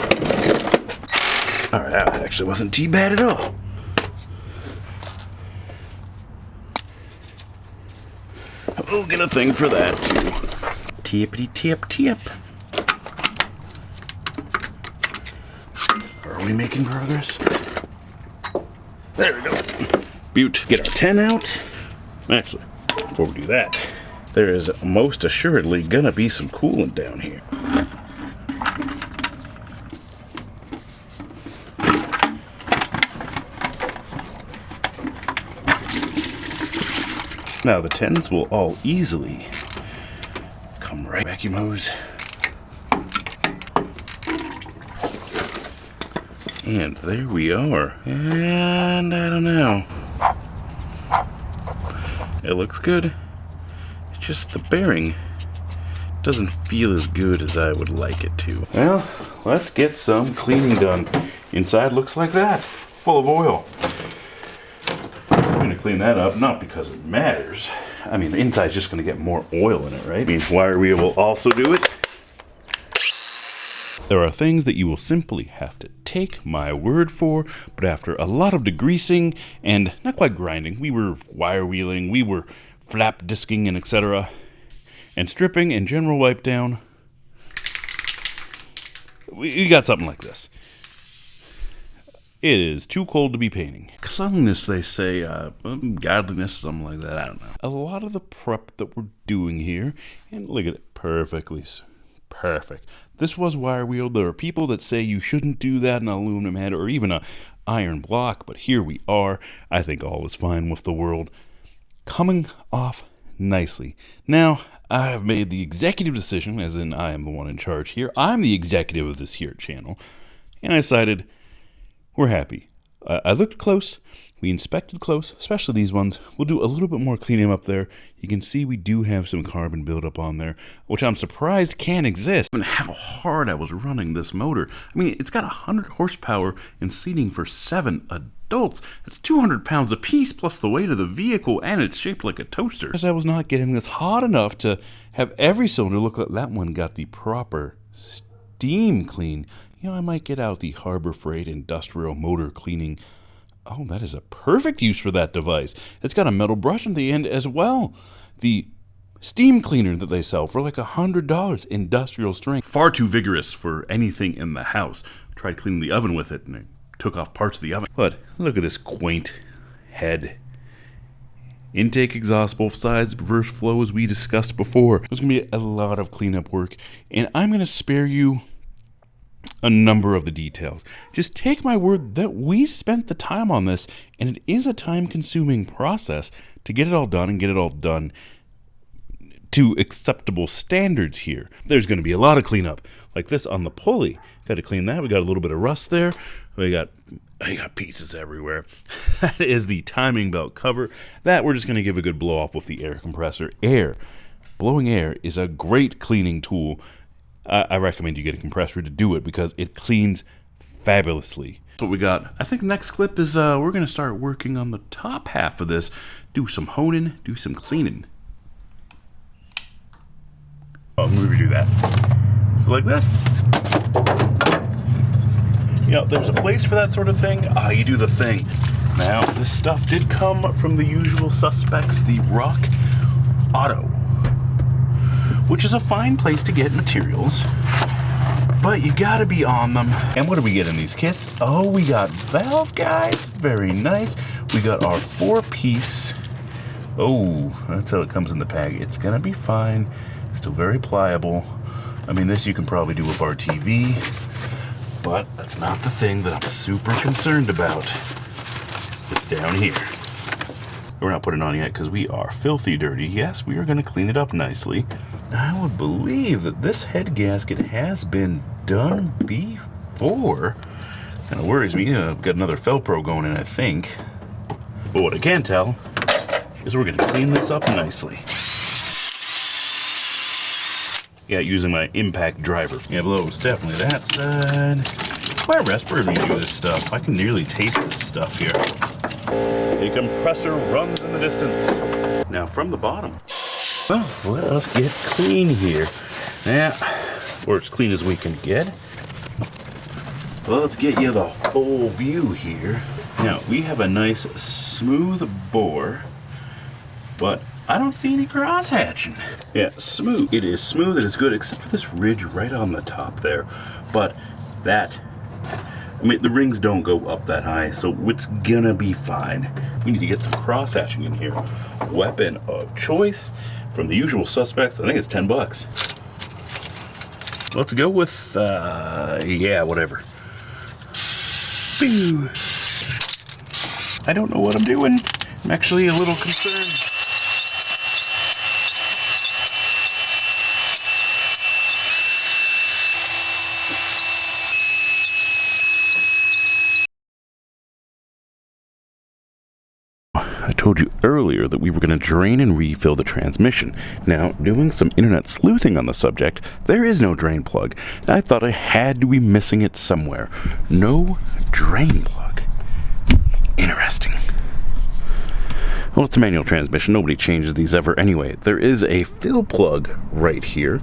Alright, that actually wasn't too bad at all. We'll get a thing for that too. Tippity tip tip. Are we making progress? There we go. Butte. Get our 10 out. Actually, before we do that, there is most assuredly gonna be some coolant down here. Now the 10s will all easily come right vacuum hose. And there we are. And I don't know. It looks good. It's just the bearing doesn't feel as good as I would like it to. Well, let's get some cleaning done. Inside looks like that, full of oil. I'm going to clean that up, not because it matters. I mean, the inside's just going to get more oil in it, right? I mean, wire wheel will also do it. There are things that you will simply have to take my word for, but after a lot of degreasing and not quite grinding, we were wire wheeling, we were flap disking and etc., and stripping and general wipe down, we got something like this. It is too cold to be painting. Cleanliness, they say, godliness, something like that, I don't know. A lot of the prep that we're doing here, and look at it, perfectly perfect. This was wire wheeled. There are people that say you shouldn't do that in an aluminum head or even a iron block, but here we are. I think all is fine with the world. Coming off nicely. Now, I have made the executive decision, as in I am the one in charge here. I'm the executive of this here channel, and I decided we're happy. I looked close. We inspected close, especially these ones. We'll do a little bit more cleaning up there. You can see we do have some carbon buildup on there, which I'm surprised can exist. And how hard I was running this motor. I mean, it's got 100 horsepower and seating for 7 adults. It's 200 pounds a piece plus the weight of the vehicle, and it's shaped like a toaster. Because I was not getting this hot enough to have every cylinder look like that one got the proper steam clean. You know, I might get out the Harbor Freight industrial motor cleaning. Oh, that is a perfect use for that device. It's got a metal brush on the end as well. The steam cleaner that they sell for like $100, industrial strength. Far too vigorous for anything in the house. Tried cleaning the oven with it and it took off parts of the oven. But look at this quaint head. Intake exhaust, both sides, reverse flow as we discussed before. There's going to be a lot of cleanup work, and I'm going to spare you a number of the details. Just take my word that we spent the time on this, and it is a time-consuming process to get it all done and get it all done to acceptable standards here. There's going to be a lot of cleanup, like this on the pulley. Got to clean that. We got a little bit of rust there. I got pieces everywhere. That is the timing belt cover. That we're just going to give a good blow off with the air compressor. Blowing air is a great cleaning tool. I recommend you get a compressor to do it because it cleans fabulously. So what we got, I think next clip is we're going to start working on the top half of this. Do some honing, do some cleaning. Oh, let me redo that. So like this. You know, there's a place for that sort of thing. You do the thing. Now, this stuff did come from the usual suspects, the Rock Auto, which is a fine place to get materials, but you gotta be on them. And what do we get in these kits? Oh, we got valve guides, very nice. We got our 4-piece. Oh, that's how it comes in the pack. It's gonna be fine, still very pliable. I mean, this you can probably do with RTV, but that's not the thing that I'm super concerned about. It's down here. We're not putting it on yet because we are filthy dirty. Yes, we are going to clean it up nicely. I would believe that this head gasket has been done before. Kind of worries me. I've got another Felpro going in, I think. But what I can tell is we're going to clean this up nicely. Yeah, using my impact driver. Yeah, below is definitely that side. Quite respiratory when you do this stuff. I can nearly taste this stuff here. The compressor runs in the distance. Now from the bottom. Well, let us get clean here. Yeah, or as clean as we can get. Well, let's get you the full view here. Now, we have a nice smooth bore, but I don't see any cross hatching. Yeah, smooth. It is smooth, it is good, except for this ridge right on the top there. But that, I mean, the rings don't go up that high, so it's gonna be fine. We need to get some cross hatching in here. Weapon of choice from the usual suspects. I think it's 10 bucks. Let's go with, yeah, whatever. Boo. I don't know what I'm doing. I'm actually a little concerned. I told you earlier that we were going to drain and refill the transmission. Now, doing some internet sleuthing on the subject, there is no drain plug. I thought I had to be missing it somewhere. No drain plug. Interesting. Well, it's a manual transmission. Nobody changes these ever anyway. There is a fill plug right here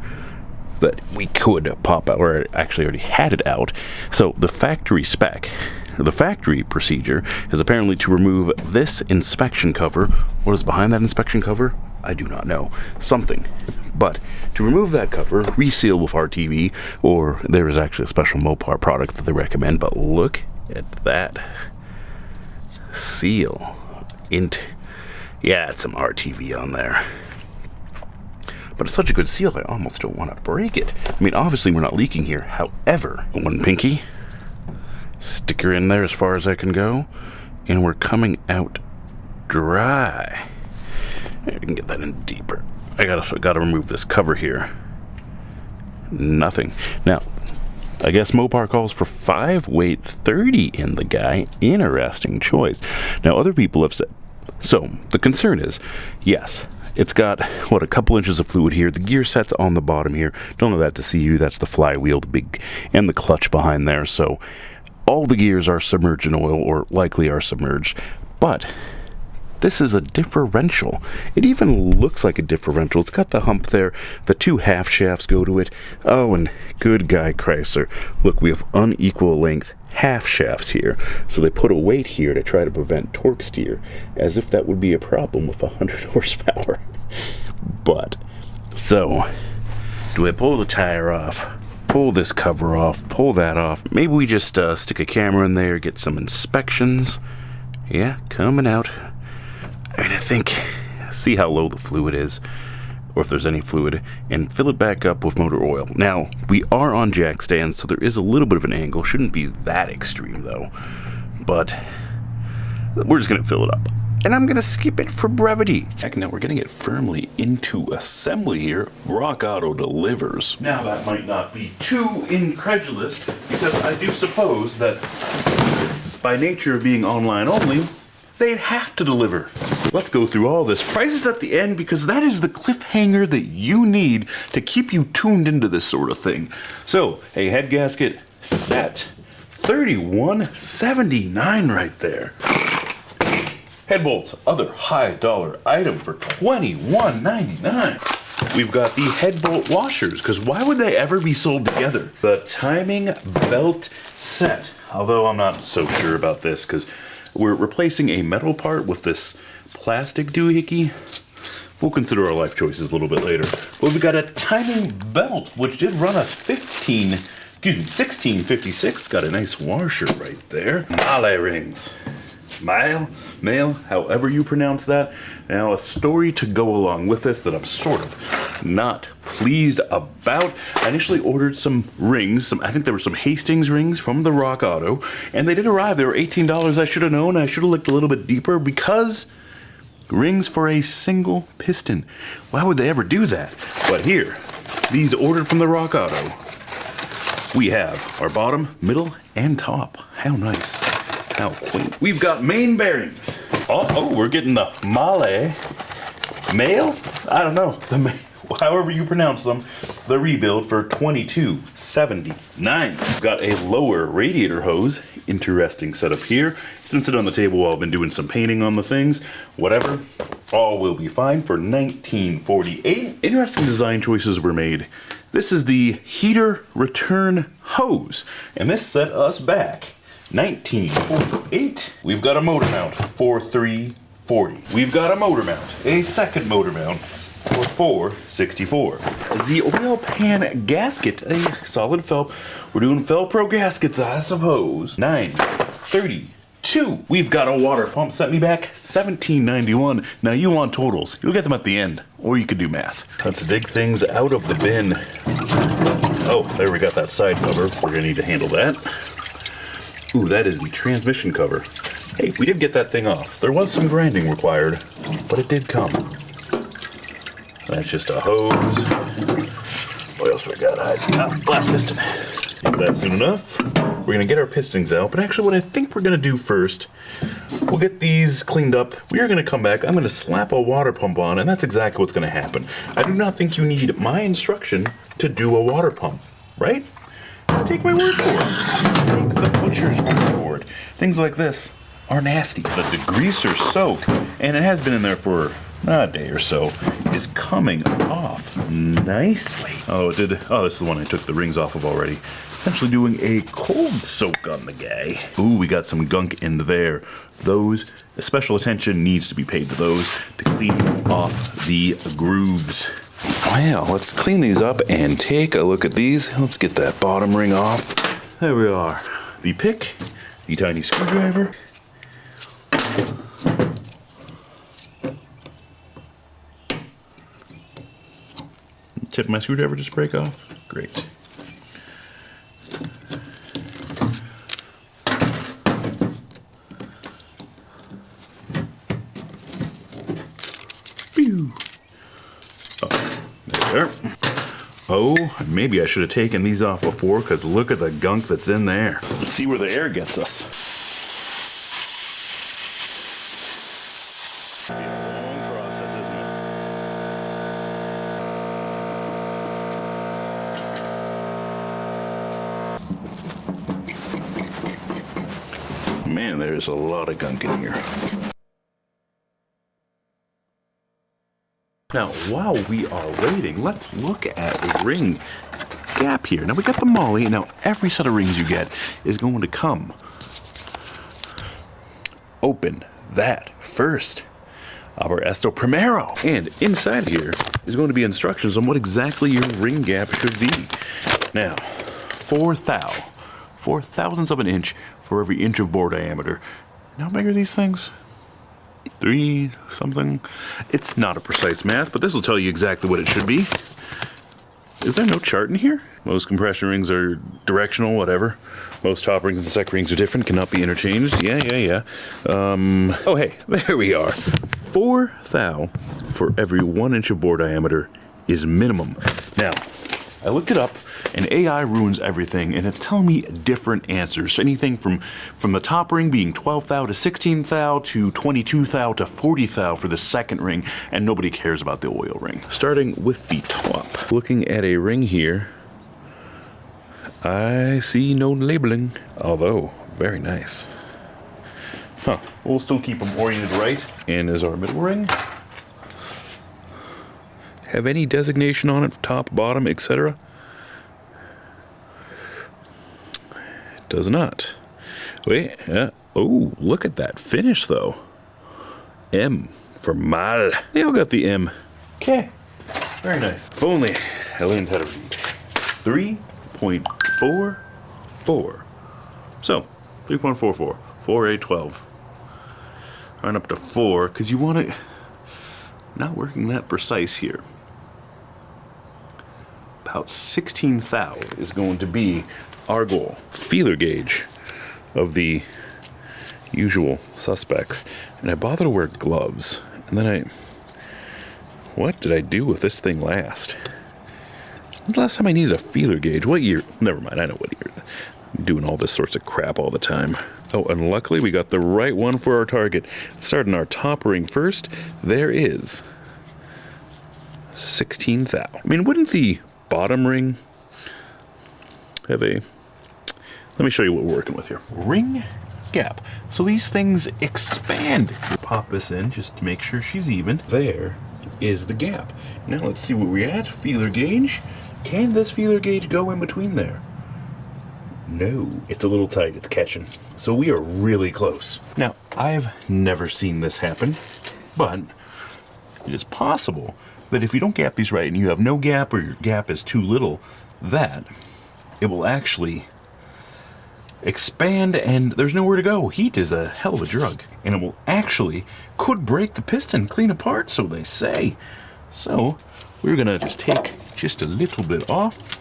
that we could pop out, or actually already had it out. So the factory spec, the factory procedure is apparently to remove this inspection cover. What is behind that inspection cover? I do not know. Something. But to remove that cover, reseal with RTV, or there is actually a special Mopar product that they recommend, but look at that seal. Yeah, it's some RTV on there. But it's such a good seal, I almost don't want to break it. I mean, obviously we're not leaking here. However, one pinky, stick her in there as far as I can go, and we're coming out dry. I can get that in deeper. I gotta remove this cover here. Nothing. Now, I guess Mopar calls for 5, weight 30 in the guy. Interesting choice. Now, other people have said, so the concern is, yes, it's got, what, a couple inches of fluid here. The gear set's on the bottom here. Don't know that to see you. That's the flywheel, the big, and the clutch behind there. So all the gears are submerged in oil, or likely are submerged. But this is a differential. It even looks like a differential. It's got the hump there. The 2 half shafts go to it. Oh, and good guy Chrysler. Look, we have unequal length half shafts here. So they put a weight here to try to prevent torque steer, as if that would be a problem with 100 horsepower. But, so, do I pull the tire off? Pull this cover off? Pull that off? Maybe we just stick a camera in there, get some inspections. Yeah, coming out. I mean, I think, see how low the fluid is, or if there's any fluid, and fill it back up with motor oil. Now, we are on jack stands, so there is a little bit of an angle. Shouldn't be that extreme, though. But we're just going to fill it up. And I'm going to skip it for brevity. Now, we're getting it firmly into assembly here. Rock Auto delivers. Now, that might not be too incredulous, because I do suppose that by nature of being online only, they'd have to deliver. Let's go through all this. Prices at the end, because that is the cliffhanger that you need to keep you tuned into this sort of thing. So, a head gasket set, $31.79 right there. Head bolts, other high dollar item for $21.99. We've got the head bolt washers, because why would they ever be sold together? The timing belt set, although I'm not so sure about this, because we're replacing a metal part with this plastic doohickey. We'll consider our life choices a little bit later. But we've got a timing belt, which did run a 1656. Got a nice washer right there. Male rings. Male, however you pronounce that. Now, a story to go along with this that I'm sort of not pleased about. I initially ordered some rings. I think there were some Hastings rings from the Rock Auto, and they did arrive. They were $18. I should have known. I should have looked a little bit deeper, because rings for a single piston. Why would they ever do that? But here, these ordered from the Rock Auto. We have our bottom, middle, and top. How nice. How quaint. We've got main bearings. Oh, we're getting the male? I don't know. However you pronounce them, the rebuild for $22.79. We've got a lower radiator hose. Interesting setup here. It's been sitting on the table while I've been doing some painting on the things. Whatever. All will be fine for $19.48. Interesting design choices were made. This is the heater return hose, and this set us back $19.48. We've got a motor mount for $3.40. We've got a motor mount, a second motor mount for $4.64. The oil pan gasket, a solid Fel. We're doing Fel-Pro gaskets, I suppose. $9.32. We've got a water pump, set me back $17.91. Now you want totals. You'll get them at the end, or you could do math. Let's dig things out of the bin. Oh, there we got that side cover. We're gonna need to handle that. Ooh, that is the transmission cover. Hey, we did get that thing off. There was some grinding required, but it did come. That's just a hose. What else we got? Glass piston. That's soon enough. We're gonna get our pistons out, but actually what I think we're gonna do first, we'll get these cleaned up. We are gonna come back, I'm gonna slap a water pump on, and that's exactly what's gonna happen. I do not think you need my instruction to do a water pump, right? Just take my word for it. Take the butcher's word for it. Things like this are nasty. But the greaser soak, and it has been in there for a day or so, is coming off nicely. Oh, this is the one I took the rings off of already. Essentially doing a cold soak on the guy. Ooh, we got some gunk in there. Those, special attention needs to be paid to those to clean off the grooves. Well, let's clean these up and take a look at these. Let's get that bottom ring off. There we are. The pick, the tiny screwdriver. Tip of my screwdriver just break off? Great. Pew. Oh, there. Oh, maybe I should have taken these off before, because look at the gunk that's in there. Let's see where the air gets us. It's a long process, isn't it? Man, there's a lot of gunk in here. Now, while we are waiting, let's look at a ring gap here. Now, we got the Molly. Now, every set of rings you get is going to come. Open that first. Abra esto primero. And inside here is going to be instructions on what exactly your ring gap should be. Now, 4 thousandths of an inch for every inch of bore diameter. And how big are these things? 3 something. It's not a precise math, but this will tell you exactly what it should be. Is there no chart in here? Most compression rings are directional, whatever. Most top rings and sec rings are different, cannot be interchanged. Yeah. Oh hey, there we are. 4 thou for every 1 inch of bore diameter is minimum. Now, I looked it up, and AI ruins everything, and it's telling me different answers. Anything from the top ring being 12 thou to 16 thou to 22 thou to 40 thou for the second ring, and nobody cares about the oil ring. Starting with the top. Looking at a ring here, I see no labeling, although very nice. Huh, we'll still keep them oriented right. And is our middle ring have any designation on it, top, bottom, etc.? It does not. Wait, oh, look at that finish though. M for mal. They all got the M. Okay, very nice. If only I learned how to read. 3.44. So, 3.44. 4A12. Run up to 4, because you want it not working that precise here. About 16 thou is going to be our goal. Feeler gauge of the usual suspects. And I bother to wear gloves. And then what did I do with this thing last? When's the last time I needed a feeler gauge? What year? Never mind, I know what year. I'm doing all this sorts of crap all the time. Oh, and luckily we got the right one for our target. Starting our top ring first, there is 16 thou. I mean, wouldn't the bottom ring have a... Let me show you what we're working with here. Ring gap. So these things expand. Pop this in just to make sure she's even. There is the gap. Now let's see where we're at. Feeler gauge. Can this feeler gauge go in between there? No, it's a little tight, it's catching. So we are really close. Now, I've never seen this happen, but it is possible that if you don't gap these right and you have no gap or your gap is too little, that it will actually expand and there's nowhere to go. Heat is a hell of a drug, and it will actually could break the piston clean apart, so they say. So we're gonna just take just a little bit off.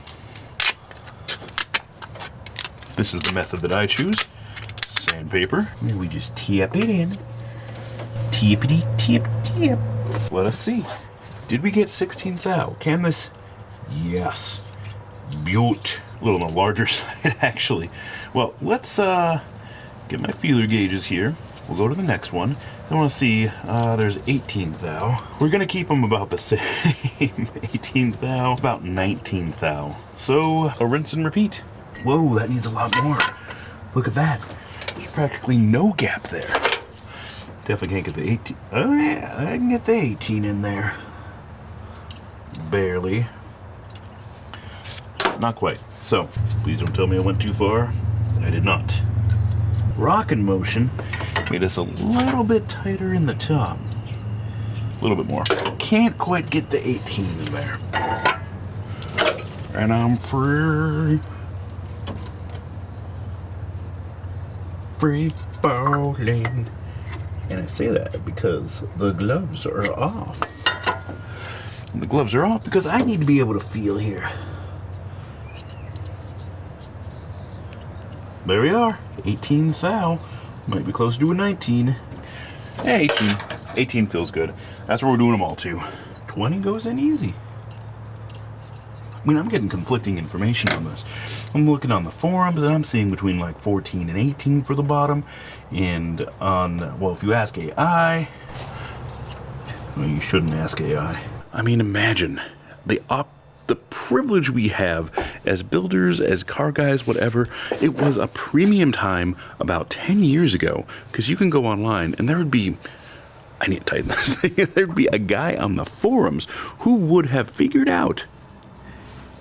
This is the method that I choose. Sandpaper. And we just tap it in. Tippity tip tip. Let us see. Did we get 16 thou? Can this? Yes. Beaut. A little on the larger side, actually. Well, let's get my feeler gauges here. We'll go to the next one. I want to see, there's 18 thou. We're going to keep them about the same. 18 thou, about 19 thou. So, a rinse and repeat. Whoa, that needs a lot more. Look at that. There's practically no gap there. Definitely can't get the 18. Oh yeah, I can get the 18 in there. Barely. Not quite. So, please don't tell me I went too far. I did not. Rocking motion made us a little bit tighter in the top. A little bit more. Can't quite get the 18 in there. And I'm free. Free bowling. And I say that because the gloves are off. And the gloves are off because I need to be able to feel here. There we are. 18 thou. Might be close to a 19. Yeah, 18. 18 feels good. That's where we're doing them all to. 20 goes in easy. I mean, I'm getting conflicting information on this. I'm looking on the forums and I'm seeing between like 14 and 18 for the bottom. And on, well, if you ask AI, well, you shouldn't ask AI. I mean, imagine the privilege we have as builders, as car guys, whatever. It was a premium time about 10 years ago, because you can go online and there would be, I need to tighten this thing, there'd be a guy on the forums who would have figured out.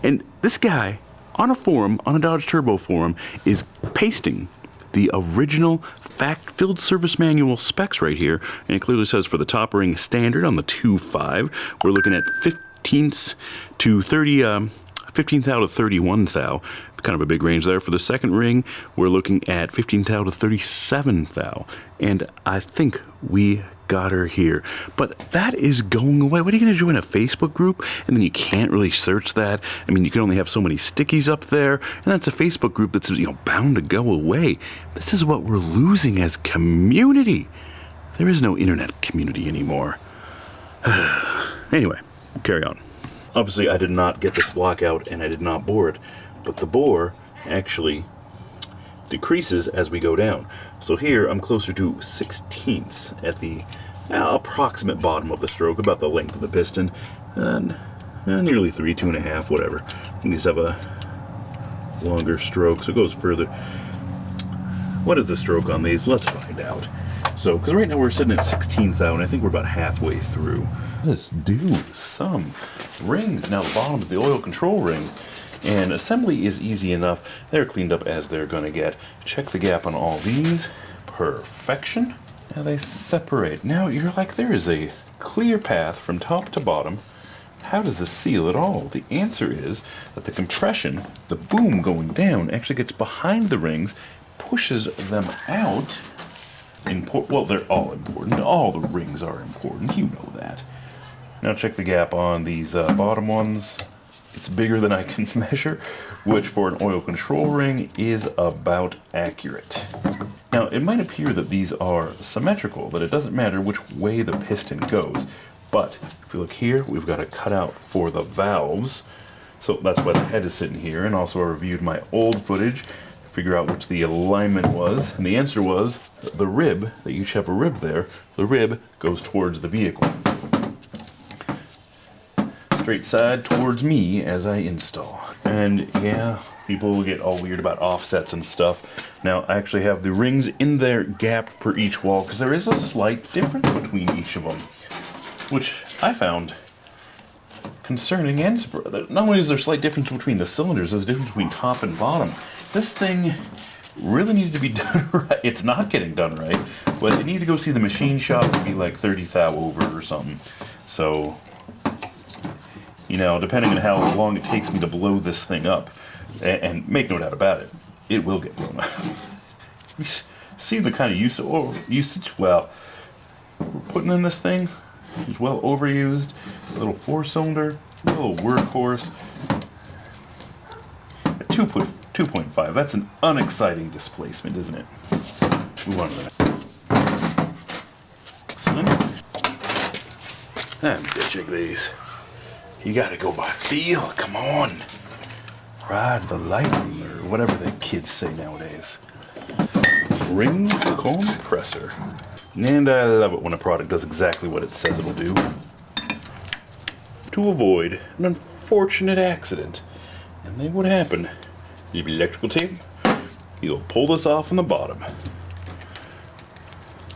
And this guy on a forum, on a Dodge Turbo forum, is pasting the original fact-filled service manual specs right here. And it clearly says for the top ring standard on the 2.5, we're looking at 15ths to 15th thou to 31 thou. Kind of a big range there. For the second ring, we're looking at 15th thou to 37 thou. And I think we got her here. But that is going away. What are you going to join a Facebook group? And then you can't really search that. I mean, you can only have so many stickies up there. And that's a Facebook group that's, you know, bound to go away. This is what we're losing as community. There is no internet community anymore. Anyway, carry on. Obviously, I did not get this block out and I did not bore it. But the bore actually decreases as we go down. So here I'm closer to 16ths at the approximate bottom of the stroke, about the length of the piston, and nearly 3, 2.5, whatever. I think these have a longer stroke, so it goes further. What is the stroke on these? Let's find out. So, because right now we're sitting at 16th thou, and I think we're about halfway through. Let's do some rings. Now the bottom is the oil control ring. And assembly is easy enough. They're cleaned up as they're going to get. Check the gap on all these. Perfection. Now they separate. Now you're like, there is a clear path from top to bottom. How does this seal at all? The answer is that the compression, the boom going down, actually gets behind the rings, pushes them out. Well, they're all important. All the rings are important. You know that. Now check the gap on these bottom ones. It's bigger than I can measure, which for an oil control ring is about accurate. Now, it might appear that these are symmetrical, that it doesn't matter which way the piston goes. But if you look here, we've got a cutout for the valves. So that's why the head is sitting here. And also I reviewed my old footage to figure out which the alignment was. And the answer was the rib, they each have a rib there. The rib goes towards the vehicle. Straight side towards me as I install. And yeah, people will get all weird about offsets and stuff. Now I actually have the rings in their gap per each wall because there is a slight difference between each of them, which I found concerning and surprising. Not only is there a slight difference between the cylinders, there's a difference between top and bottom. This thing really needed to be done right. It's not getting done right, but it needed to go see the machine shop to be like 30 thou over or something. So, you know, depending on how long it takes me to blow this thing up, and make no doubt about it, it will get blown up. You see the kind of usage? Well, we're putting in this thing. It's well overused. A little 4-cylinder, a little workhorse. A 2.5. That's an unexciting displacement, isn't it? Move on to that. Excellent. I'm ditching these. You gotta go by feel, come on. Ride the lightning, or whatever the kids say nowadays. Ring compressor. And I love it when a product does exactly what it says it'll do. To avoid an unfortunate accident. And then what happened? You have electrical tape, you'll pull this off from the bottom.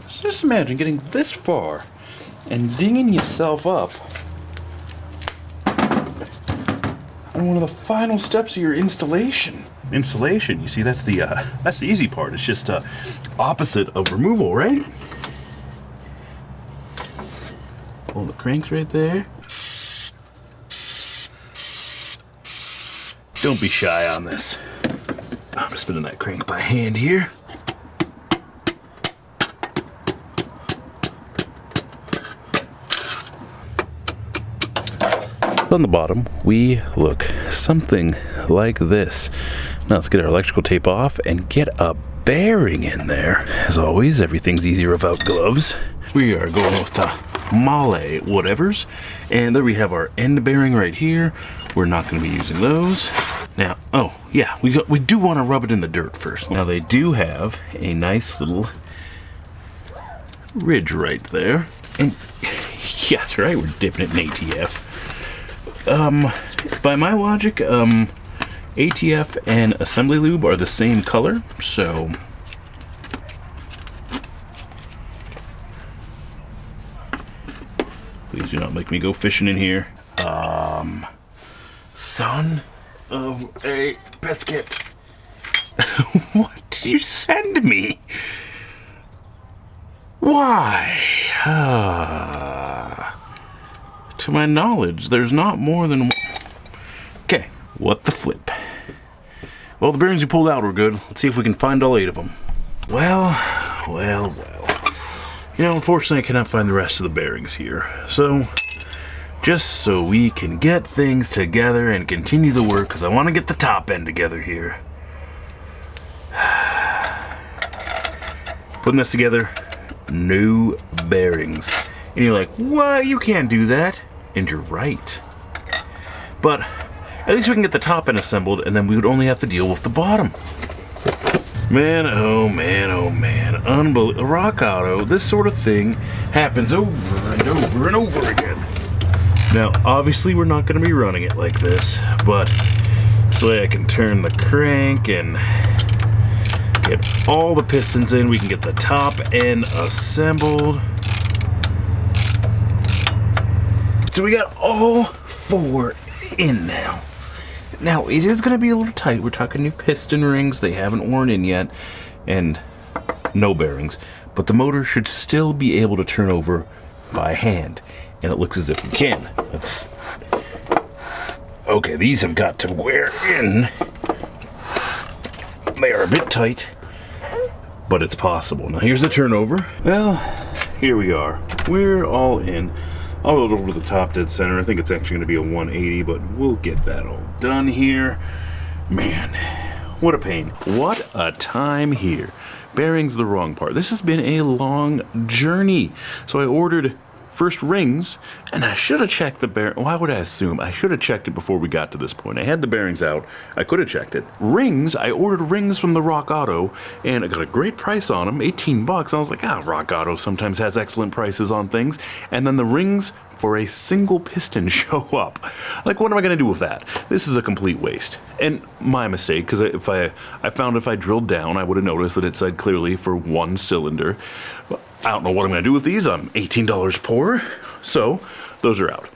So just imagine getting this far and dinging yourself up on one of the final steps of your installation. Installation, you see, that's the easy part. It's just opposite of removal, right? Pull the cranks right there. Don't be shy on this. I'm just spinning that crank by hand here. On the bottom, we look something like this. Now let's get our electrical tape off and get a bearing in there. As always, everything's easier without gloves. We are going with the Male whatevers. And there we have our end bearing right here. We're not going to be using those. Now, oh yeah, we do want to rub it in the dirt first. Now they do have a nice little ridge right there. And yes, right, we're dipping it in ATF. By my logic, ATF and assembly lube are the same color, so please do not make me go fishing in here. Son of a biscuit. What did you send me? Why? To my knowledge, there's not more than one. Okay, what the flip? Well, the bearings you pulled out were good. Let's see if we can find all 8 of them. Well. You know, unfortunately, I cannot find the rest of the bearings here. So, just so we can get things together and continue the work, because I want to get the top end together here. Putting this together, no bearings. And you're like, what? You can't do that. And you're right. But at least we can get the top end assembled, and then we would only have to deal with the bottom. Man, oh man, oh man. Unbelievable. Rock Auto, this sort of thing happens over and over and over again. Now, obviously, we're not going to be running it like this, but this way I can turn the crank and get all the pistons in. We can get the top end assembled. So we got all 4 in now. Now, it is going to be a little tight. We're talking new piston rings. They haven't worn in yet. And no bearings. But the motor should still be able to turn over by hand. And it looks as if we can. Let's... Okay, these have got to wear in. They are a bit tight. But it's possible. Now, here's the turnover. Well, here we are. We're all in. I'll hold over the top dead center. I think it's actually going to be a 180, but we'll get that all done here. Man, what a pain. What a time here. Bearings the wrong part. This has been a long journey. So I ordered first rings, and I should have checked the bearing. Why would I assume? I should have checked it before we got to this point. I had the bearings out. I could have checked it. Rings, I ordered rings from the Rock Auto, and I got a great price on them, 18 bucks. I was like, Rock Auto sometimes has excellent prices on things. And then the rings for a single piston show up. Like, what am I going to do with that? This is a complete waste. And my mistake, because I found if I drilled down, I would have noticed that it said clearly for 1 cylinder. I don't know what I'm going to do with these. I'm $18 poor. So, those are out.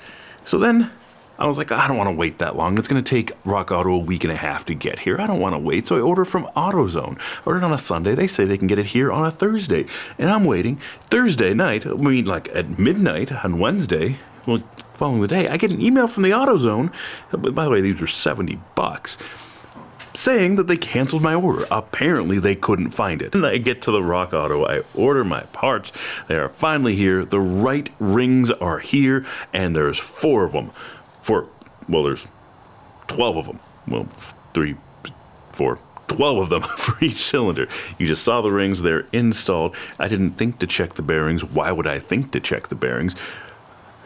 So then, I was like, I don't want to wait that long. It's going to take Rock Auto a week and a half to get here. I don't want to wait. So I ordered from AutoZone. I ordered on a Sunday. They say they can get it here on a Thursday. And I'm waiting. Thursday night, I mean, like at midnight on Wednesday, well, following the day, I get an email from the AutoZone. By the way, these were 70 bucks. Saying that they canceled my order. Apparently they couldn't find it. And I get to the Rock Auto, I order my parts, they are finally here, the right rings are here, and there's 4 of them. Well, there's 12 of them. Well, 3, 4, 12 of them for each cylinder. You just saw the rings, they're installed. I didn't think to check the bearings. Why would I think to check the bearings?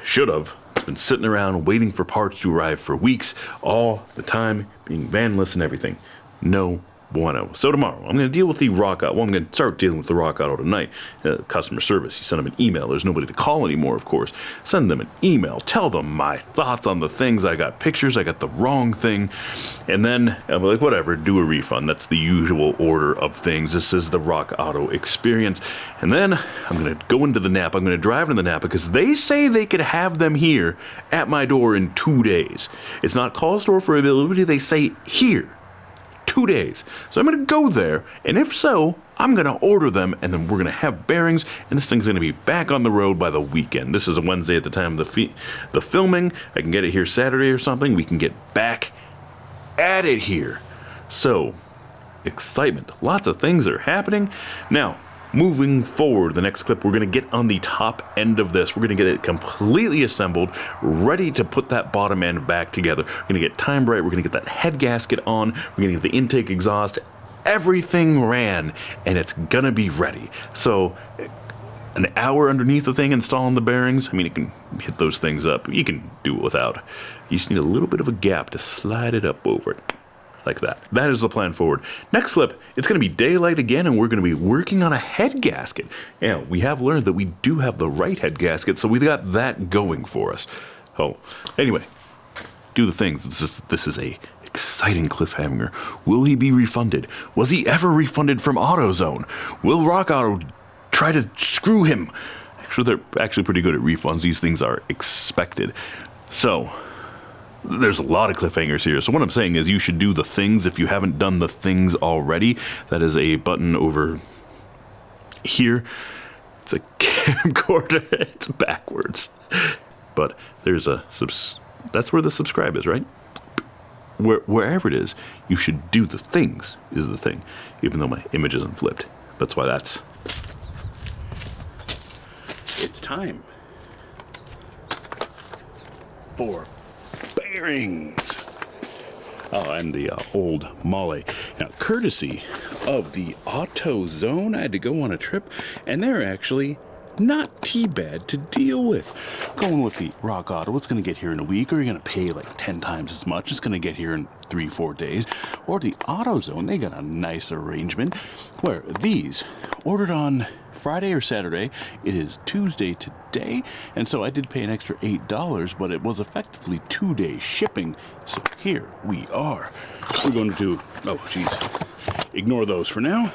Should have. It's been sitting around waiting for parts to arrive for weeks, all the time, being vandalous and everything. No bueno. So tomorrow, I'm going to deal with the Rock Auto. Well, I'm going to start dealing with the Rock Auto tonight. Customer service. You send them an email. There's nobody to call anymore, of course. Send them an email. Tell them my thoughts on the things. I got pictures. I got the wrong thing. And then I'm like, whatever, do a refund. That's the usual order of things. This is the Rock Auto experience. And then I'm going to go into the Napa. I'm going to drive into the Napa because they say they could have them here at my door in 2 days. It's not call store for availability. They say here. 2 days. So I'm going to go there, and if so, I'm going to order them, and then we're going to have bearings, and this thing's going to be back on the road by the weekend. This is a Wednesday at the time of the filming. I can get it here Saturday or something. We can get back at it here. So, excitement. Lots of things are happening. Now, moving forward, the next clip, we're going to get on the top end of this. We're going to get it completely assembled, ready to put that bottom end back together. We're going to get timed right. We're going to get that head gasket on. We're going to get the intake exhaust. Everything ran, and it's going to be ready. So, an hour underneath the thing installing the bearings. I mean, it can hit those things up. You can do it without. You just need a little bit of a gap to slide it up over it. Like that. That is the plan forward. Next clip, it's going to be daylight again, and we're going to be working on a head gasket. And we have learned that we do have the right head gasket, so we got that going for us. Oh, anyway, do the things. This is a exciting cliffhanger. Will he be refunded? Was he ever refunded from AutoZone? Will Rock Auto try to screw him? Actually, they're actually pretty good at refunds. These things are expected. So there's a lot of cliffhangers here. So what I'm saying is you should do the things if you haven't done the things already. That is a button over here. It's a camcorder. It's backwards. But there's a that's where the subscribe is, right? Wherever it is, you should do the things is the thing. Even though my image isn't flipped. That's why that's... It's time for bearings. Oh, and the old Molly. Now, courtesy of the AutoZone, I had to go on a trip, and they're actually not too bad to deal with. Going with the Rock Auto, it's going to get here in a week, or you're going to pay like 10 times as much. It's going to get here in 3-4 days. Or the AutoZone, they got a nice arrangement where these ordered on Friday or Saturday. It is Tuesday today, and so I did pay an extra $8, but it was effectively 2-day shipping. So here we are. We're going to, oh geez, ignore those for now.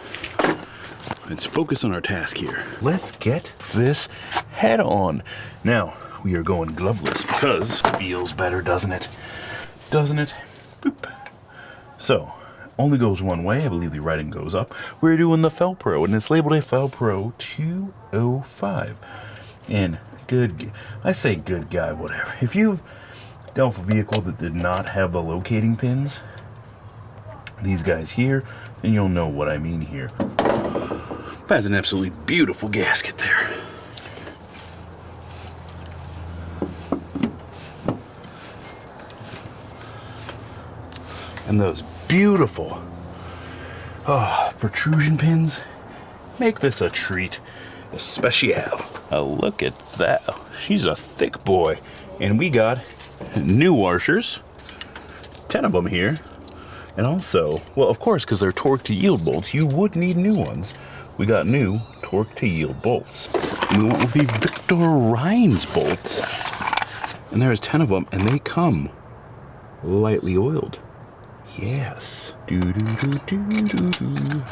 Let's focus on our task here. Let's get this head on. Now, we are going gloveless because it feels better, doesn't it? Doesn't it? Boop. So, only goes one way. I believe the writing goes up. We're doing the Felpro, and it's labeled a Felpro 205. And I say good guy, whatever. If you've dealt with a vehicle that did not have the locating pins, these guys here, then you'll know what I mean here. That's an absolutely beautiful gasket there. And those beautiful protrusion pins make this a treat. A special. Look at that. She's a thick boy. And we got new washers. 10 of them here. And also, well, of course, because they're torque to yield bolts, you would need new ones. We got new torque to yield bolts. We went with the Victor Rhines bolts. And there's 10 of them, and they come lightly oiled. Yes. Do do do do do do.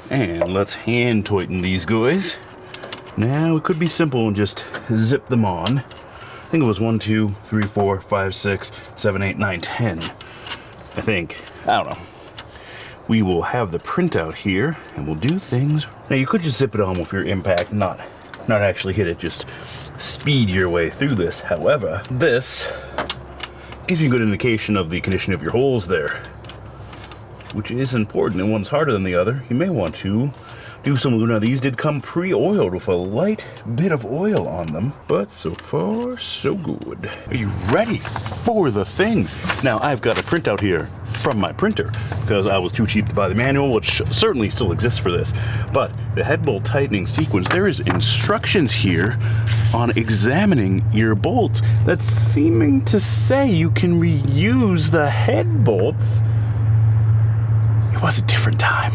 And let's hand tighten these guys. Now it could be simple and just zip them on. I think it was 1, 2, 3, 4, 5, 6, 7, 8, 9, 10. I think. I don't know. We will have the printout here, and we'll do things. Now you could just zip it on with your impact, not actually hit it, just speed your way through this. However, this gives you a good indication of the condition of your holes there, which is important, and one's harder than the other. You may want to do some. Now these did come pre-oiled with a light bit of oil on them, but so far so good. Are you ready for the things? Now I've got a printout here from my printer because I was too cheap to buy the manual, which certainly still exists for this. But the head bolt tightening sequence, there is instructions here on examining your bolts that's seeming to say you can reuse the head bolts. It was a different time.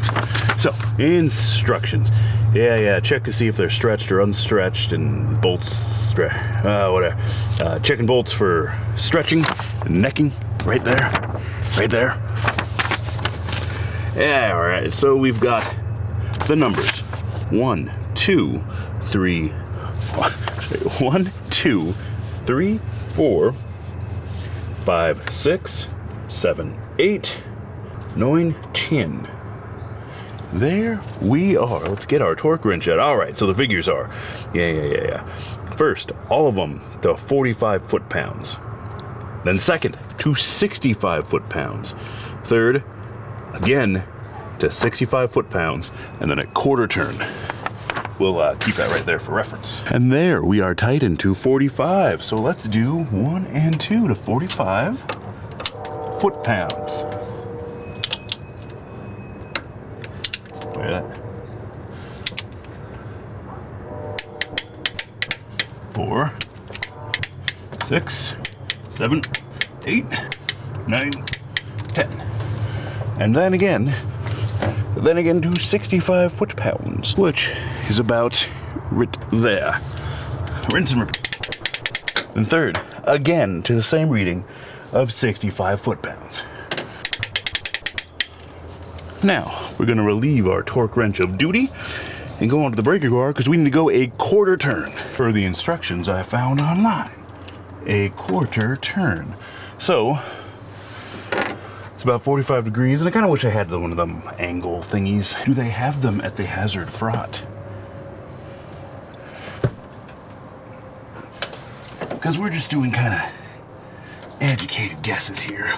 So, instructions. Yeah, check to see if they're stretched or unstretched, and bolts, whatever. Checking bolts for stretching and necking, right there. Yeah, all right, so we've got the numbers. 1, 2, 3, 1, 2, 3, 4, 5, 6, 7, 8, 9, 10. There we are. Let's get our torque wrench out. All right, so the figures are, yeah. First, all of them to 45 foot-pounds. Then second, to 65 foot-pounds. Third, again, to 65 foot-pounds. And then a quarter turn. We'll keep that right there for reference. And there, we are tightened to 45. So let's do 1 and 2 to 45 foot-pounds. Try that. 4, 6, 7, 8, 9, 10. And then again to 65 foot-pounds, which is about right there. Rinse and repeat. And third, again to the same reading of 65 foot-pounds. Now, we're going to relieve our torque wrench of duty and go onto the breaker bar because we need to go a quarter turn. Per the instructions I found online, a quarter turn. So, it's about 45 degrees, and I kind of wish I had one of them angle thingies. Do they have them at the Hazard Fraught? Because we're just doing kind of educated guesses here.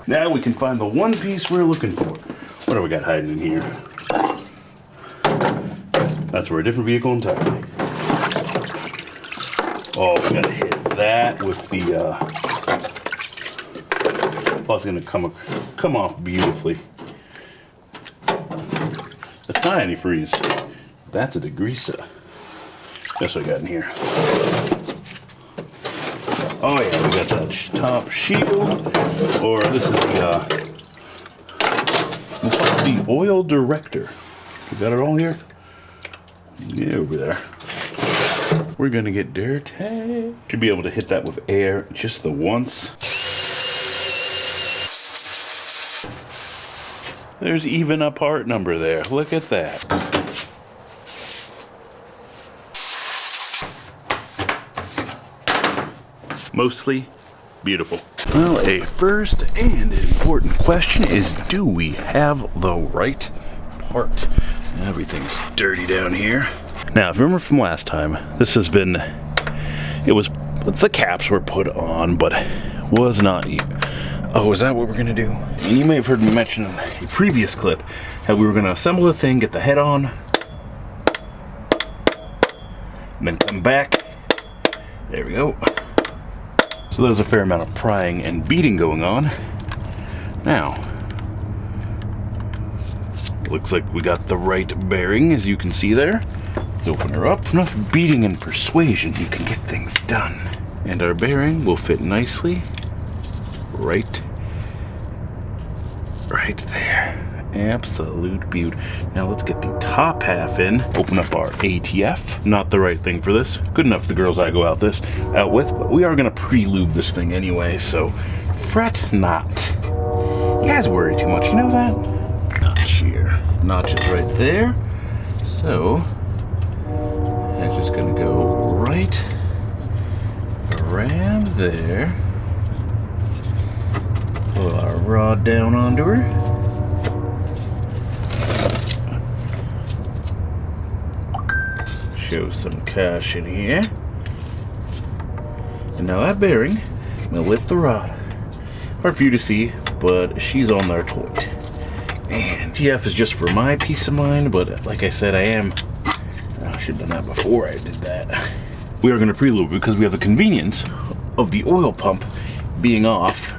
Now we can find the one piece we're looking for. What do we got hiding in here? That's for a different vehicle entirely. Oh, we gotta hit that with the, well, it's gonna come off beautifully. That's not antifreeze. That's a degreaser. That's what I got in here. Oh yeah, we got that top shield, or this is the oil director. We got it all here? Yeah, over there. We're gonna get dirty. Should be able to hit that with air just the once. There's even a part number there. Look at that. Mostly beautiful. Well, a first and important question is, do we have the right part? Everything's dirty down here. Now, if you remember from last time, this has been, the caps were put on, but was not, oh, is that what we're gonna do? And you may have heard me mention in a previous clip how we were gonna assemble the thing, get the head on, and then come back. There we go. So there's a fair amount of prying and beating going on. Now, looks like we got the right bearing, as you can see there. Let's open her up. Enough beating and persuasion, you can get things done. And our bearing will fit nicely right there. Absolute beaut. Now let's get the top half in. Open up our ATF. Not the right thing for this. Good enough for the girls I go out with, but we are gonna pre-lube this thing anyway, so fret not. You guys worry too much, you know that? Notch here. Notch is right there. So that's just gonna go right around there. Pull our rod down onto her. Show some cash in here. And now that bearing, I'm going to lift the rod. Hard for you to see, but she's on there taut. And TF is just for my peace of mind, but like I said, I should have done that before I did that. We are going to pre-lube because we have the convenience of the oil pump being off.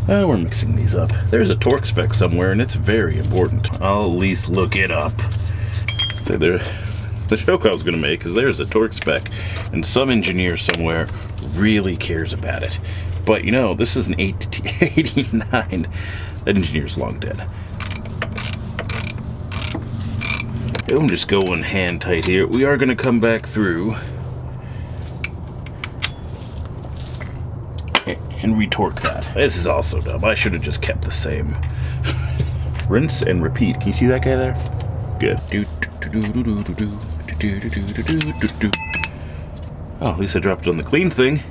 We're mixing these up. There's a torque spec somewhere, and it's very important. I'll at least look it up. So the joke I was going to make is there's a torque spec, and some engineer somewhere really cares about it. But you know, this is an 89. That engineer's long dead. I'm just going hand tight here. We are going to come back through and retorque that. This is also dumb. I should have just kept the same. Rinse and repeat. Can you see that guy there? Good. Oh, at least I dropped it on the clean thing.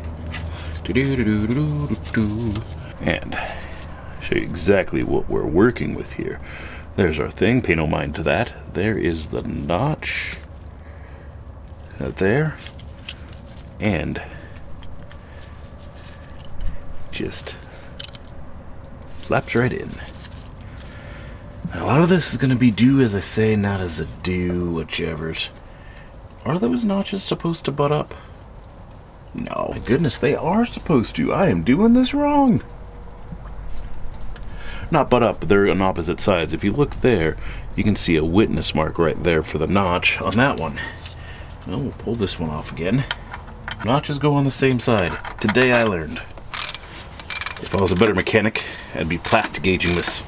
And show you exactly what we're working with here. There's our thing. Pay no mind to that. There is the notch. There. And just slaps right in. Now, a lot of this is going to be do as I say, not as I do, whichever's Are those notches supposed to butt up? No. My goodness, they are supposed to. I am doing this wrong. Not butt up, but they're on opposite sides. If you look there, you can see a witness mark right there for the notch on that one. Well, we'll pull this one off again. Notches go on the same side. Today I learned. If I was a better mechanic, I'd be plastic gauging this.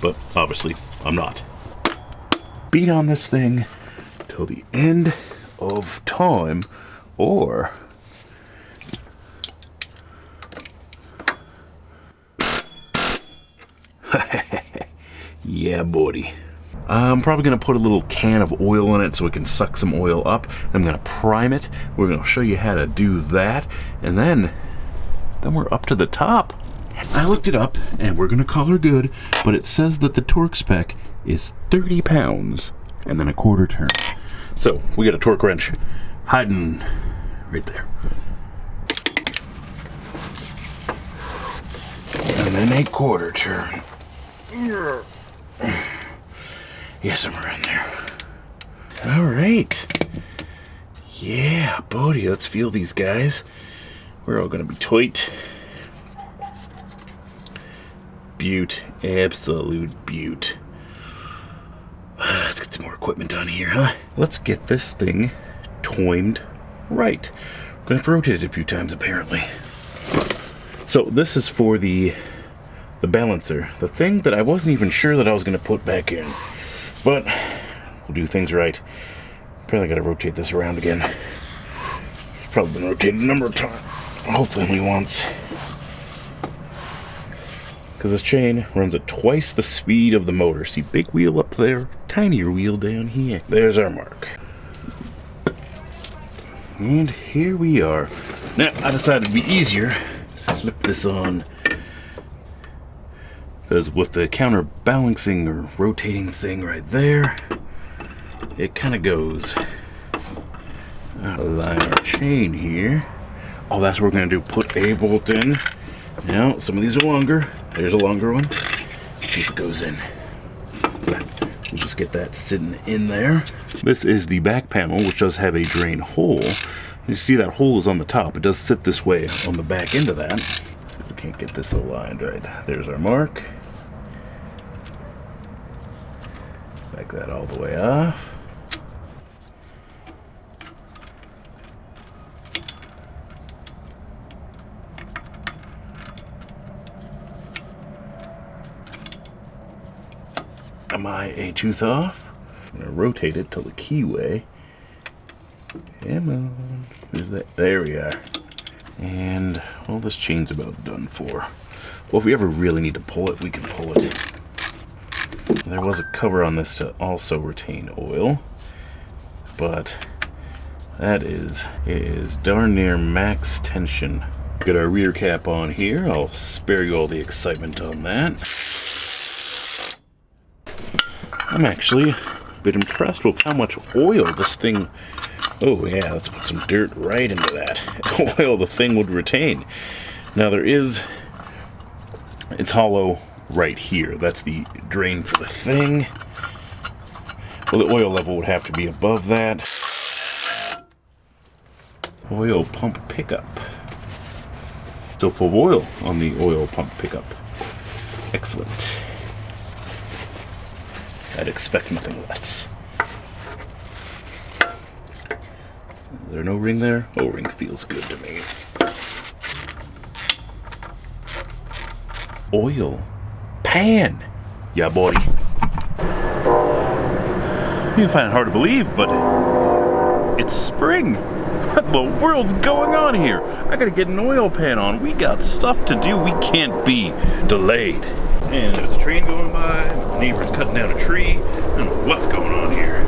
But obviously, I'm not. Beat on this thing till the end of time, or yeah, buddy. I'm probably going to put a little can of oil in it so it can suck some oil up. I'm going to prime it. We're going to show you how to do that. And then we're up to the top. I looked it up, and we're going to call her good, but it says that the torque spec is 30 pounds and then a quarter turn. So we got a torque wrench hiding right there. And then a quarter turn. Yeah, somewhere in there. All right. Yeah, buddy, let's feel these guys. We're all gonna be tight. Beaut, absolute beaut. Let's get some more equipment on here, huh? Let's get this thing timed right. We're gonna have to rotate it a few times, apparently. So this is for the balancer, the thing that I wasn't even sure that I was gonna put back in. But we'll do things right. Apparently got to rotate this around again. It's probably been rotated a number of times. Hopefully only once. Because this chain runs at twice the speed of the motor. See, big wheel up there, tinier wheel down here. There's our mark. And here we are. Now, I decided it'd be easier to slip this on. Because with the counterbalancing or rotating thing right there, it kind of goes. Align our chain here. Oh, that's what we're going to do. Put a bolt in. Now, some of these are longer. There's a longer one. Let's see if it goes in. We'll just get that sitting in there. This is the back panel, which does have a drain hole. You see that hole is on the top. It does sit this way on the back end of that. See if we can't get this aligned right. There's our mark. Back that all the way off. Am I a tooth off? I'm gonna rotate it till the keyway. Come on. There's that. There we are. And all this chain's about done for. Well, if we ever really need to pull it, we can pull it. There was a cover on this to also retain oil, but it is darn near max tension. Got our rear cap on here. I'll spare you all the excitement on that. I'm actually a bit impressed with how much oil this thing. Oh yeah, let's put some dirt right into that. Oil the thing would retain. Now it's hollow right here. That's the drain for the thing. Well, the oil level would have to be above that. Oil pump pickup. Still full of oil on the oil pump pickup. Excellent. I'd expect nothing less. Is there no ring there? Oh, ring feels good to me. Oil pan. Yeah, buddy. You can find it hard to believe, but it's spring. What the world's going on here? I gotta get an oil pan on. We got stuff to do. We can't be delayed. And there's a train going by. My neighbor's cutting down a tree. I don't know what's going on here.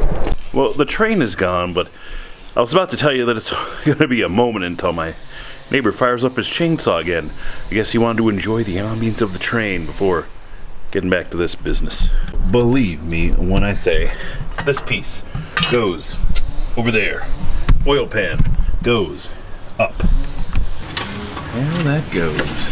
Well, the train is gone, but I was about to tell you that it's gonna be a moment until my neighbor fires up his chainsaw again. I guess he wanted to enjoy the ambience of the train before getting back to this business. Believe me when I say this piece goes over there. Oil pan goes up. And that goes.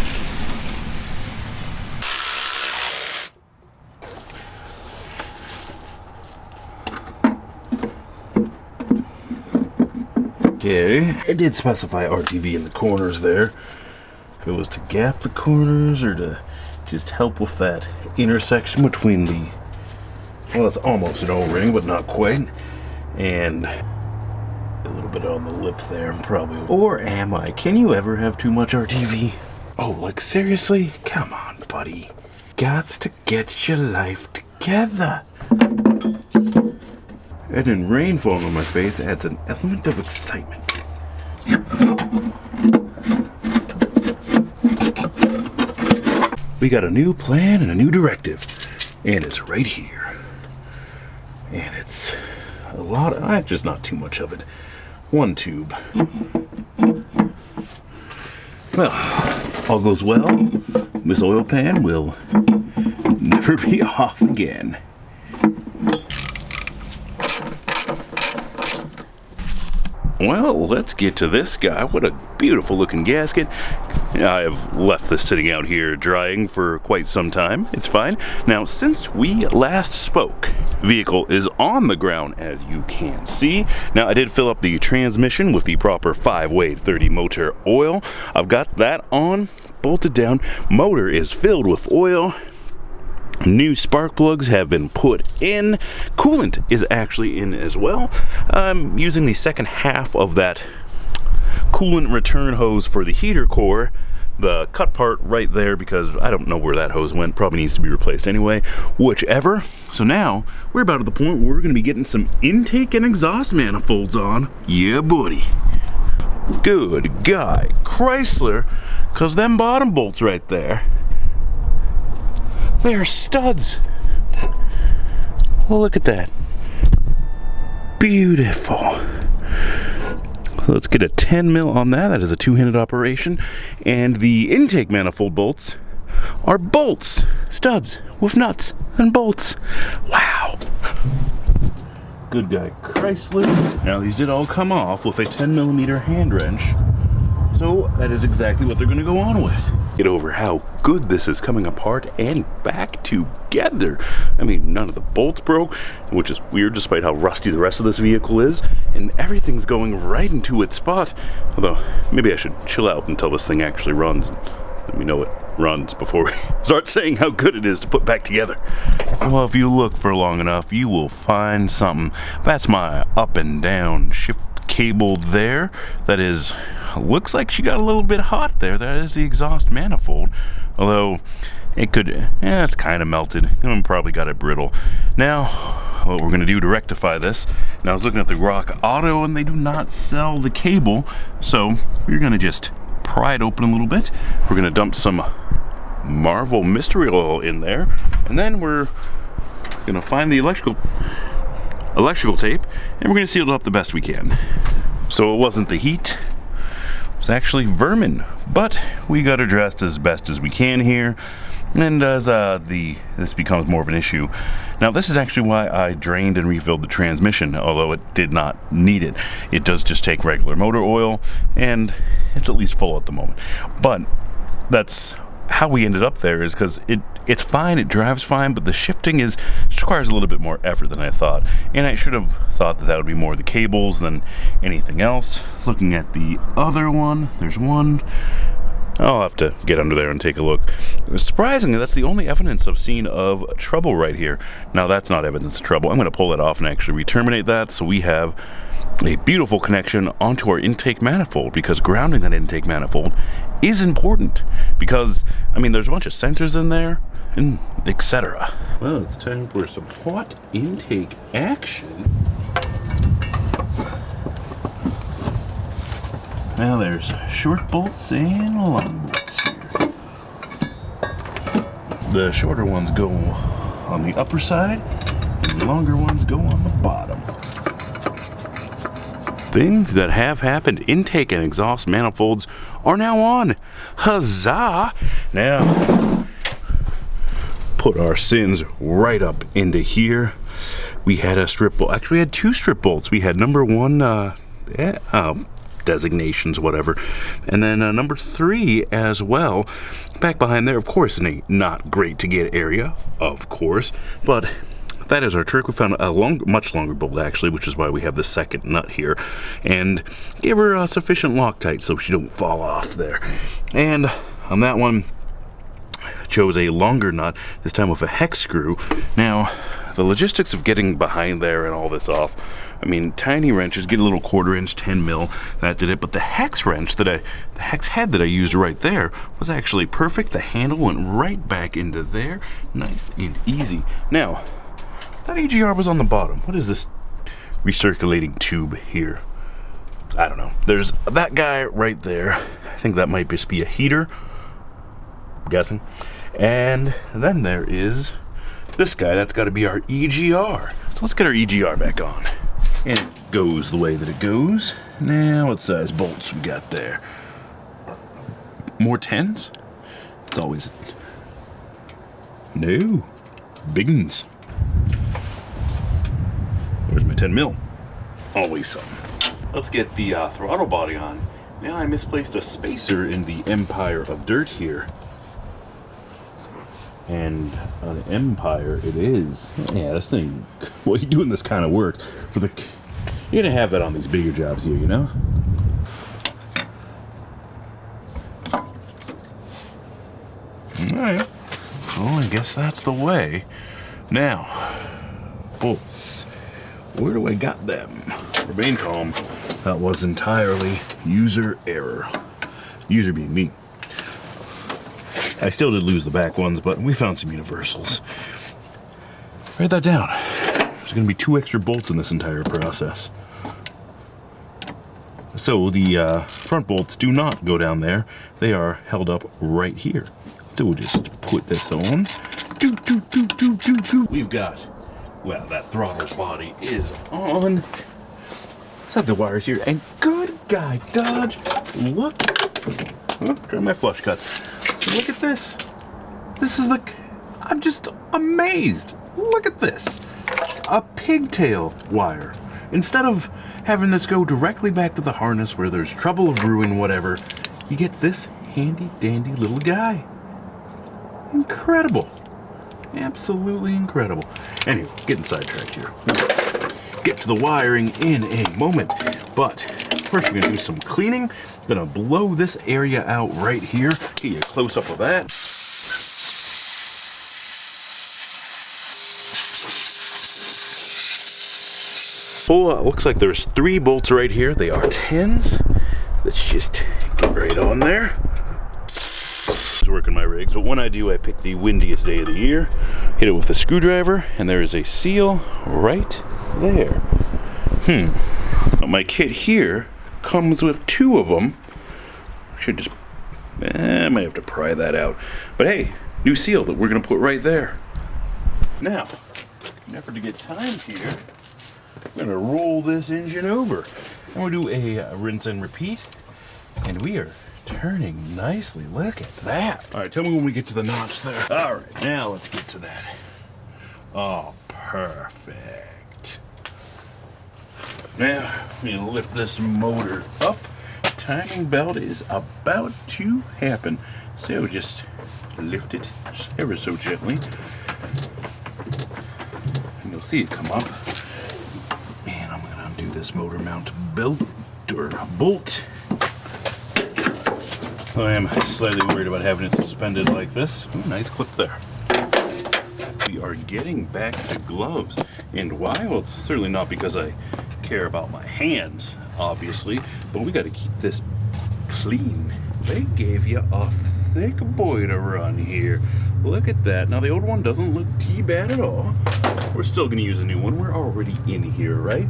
Okay, I did specify RTV in the corners there. If it was to gap the corners or to just help with that intersection between the, well, it's almost an O-ring, but not quite, and a little bit on the lip there, probably. Or am I? Can you ever have too much RTV? Oh, like seriously? Come on, buddy. Gots to get your life together. And then rain falling on my face adds an element of excitement. We got a new plan and a new directive, and it's right here. And it's a lot of, just not too much of it. One tube. Well, all goes well. This oil pan will never be off again. Well, let's get to this guy. What a beautiful looking gasket. I have left this sitting out here drying for quite some time. It's fine. Now, since we last spoke, the vehicle is on the ground, as you can see. Now, I did fill up the transmission with the proper 5-way 30 motor oil. I've got that on, bolted down. Motor is filled with oil. New spark plugs have been put in. Coolant is actually in as well. I'm using the second half of that coolant return hose for the heater core. The cut part right there, because I don't know where that hose went. Probably needs to be replaced anyway. Whichever. So now we're about at the point where we're going to be getting some intake and exhaust manifolds on. Yeah, buddy. Good guy, Chrysler, because them bottom bolts right there, they're studs. Look at that. Beautiful. Let's get a 10 mil on that. That is a two-handed operation. And the intake manifold bolts are bolts. Studs with nuts and bolts. Wow. Good guy, Chrysler. Now, these did all come off with a 10mm hand wrench. So that is exactly what they're going to go on with. Get over how good this is coming apart and back together. I mean, none of the bolts broke, which is weird despite how rusty the rest of this vehicle is, and everything's going right into its spot. Although, maybe I should chill out until this thing actually runs. Let me know it runs before we start saying how good it is to put back together. Well, if you look for long enough, you will find something. That's my up and down shift cable there. That is, looks like she got a little bit hot there. That is the exhaust manifold, although it could, it's kind of melted. Probably got it brittle. Now what we're going to do to rectify this, now I was looking at the Rock Auto and they do not sell the cable, so we're going to just pry it open a little bit. We're going to dump some Marvel mystery oil in there, and then we're going to find the electrical tape, and we're going to seal it up the best we can. So it wasn't the heat, it was actually vermin, but we got it addressed as best as we can here. And as this becomes more of an issue, now this is actually why I drained and refilled the transmission, although it did not need it. It does just take regular motor oil, and it's at least full at the moment. But that's how we ended up there, is because it's fine, it drives fine, but the shifting just requires a little bit more effort than I thought. And I should have thought that would be more the cables than anything else. Looking at the other one, there's one. I'll have to get under there and take a look. Surprisingly, that's the only evidence I've seen of trouble right here. Now, that's not evidence of trouble. I'm going to pull it off and actually re-terminate that, so we have a beautiful connection onto our intake manifold, because grounding that intake manifold is important, because, I mean, there's a bunch of sensors in there, and etc. Well, it's time for some hot intake action. Now there's short bolts and long bolts here. The shorter ones go on the upper side, and the longer ones go on the bottom. Things that have happened, intake and exhaust manifolds are now on. Huzzah! Now, put our sins right up into here. We had a strip bolt. Actually, we had two strip bolts. We had number one, designations, whatever, and then number 3 as well. Back behind there, of course, in a not great to get area, of course, but that is our trick. We found a much longer bolt actually, which is why we have the second nut here, and gave her sufficient Loctite so she don't fall off there. And on that one, chose a longer nut, this time with a hex screw. Now, the logistics of getting behind there and all this off, I mean, tiny wrenches, get a little 1/4 inch, 10 mil, that did it. But the hex wrench the hex head that I used right there was actually perfect. The handle went right back into there, nice and easy. Now, that AGR was on the bottom. What is this recirculating tube here? I don't know. There's that guy right there. I think that might just be a heater, I'm guessing. And then there is this guy. That's got to be our EGR. So let's get our EGR back on. And it goes the way that it goes. Now, what size bolts we got there? More 10s? It's always... No. Big uns. Where's my 10 mil? Always something. Let's get the throttle body on. Now I misplaced a spacer in the Empire of Dirt here. And an Empire it is. Yeah, this thing, well, you're doing this kind of work for the, you're gonna have that on these bigger jobs here, you know? Alright, well, I guess that's the way. Now, bolts, where do I got them? Remain calm, that was entirely user error. User being me. I still did lose the back ones, but we found some universals. Write that down. There's going to be 2 extra bolts in this entire process. So the front bolts do not go down there. They are held up right here. So we'll just put this on. We've got, well, that throttle body is on. Set the wires here, and good guy, Dodge. Look. Oh, try my flush cuts. Look at this. This is I'm just amazed. Look at this. A pigtail wire. Instead of having this go directly back to the harness where there's trouble of ruin, whatever, you get this handy dandy little guy. Incredible. Absolutely incredible. Anyway, getting sidetracked here. Get to the wiring in a moment. But first we're gonna do some cleaning. Gonna blow this area out right here. Get you a close up of that. Looks like there's 3 bolts right here. They are 10s. Let's just get right on there. It's working my rigs, but when I do, I pick the windiest day of the year, hit it with a screwdriver, and there is a seal right there. My kit here comes with 2 of them. Should just, I might have to pry that out. But hey, new seal that we're gonna put right there. Now, in an effort to get time here, we're gonna roll this engine over. And we'll do a rinse and repeat. And we are turning nicely. Look at that. All right, tell me when we get to the notch there. All right, now let's get to that. Oh, perfect. Now, I'm gonna lift this motor up. Timing belt is about to happen. So just lift it ever so gently. And you'll see it come up. And I'm gonna undo this motor mount belt or bolt. I am slightly worried about having it suspended like this. Ooh, nice clip there. We are getting back to gloves. And why? Well, it's certainly not because I care about my hands, obviously, but we got to keep this clean. They gave you a thick boy to run here. Look at that. Now, the old one doesn't look too bad at all. We're still going to use a new one. We're already in here, right?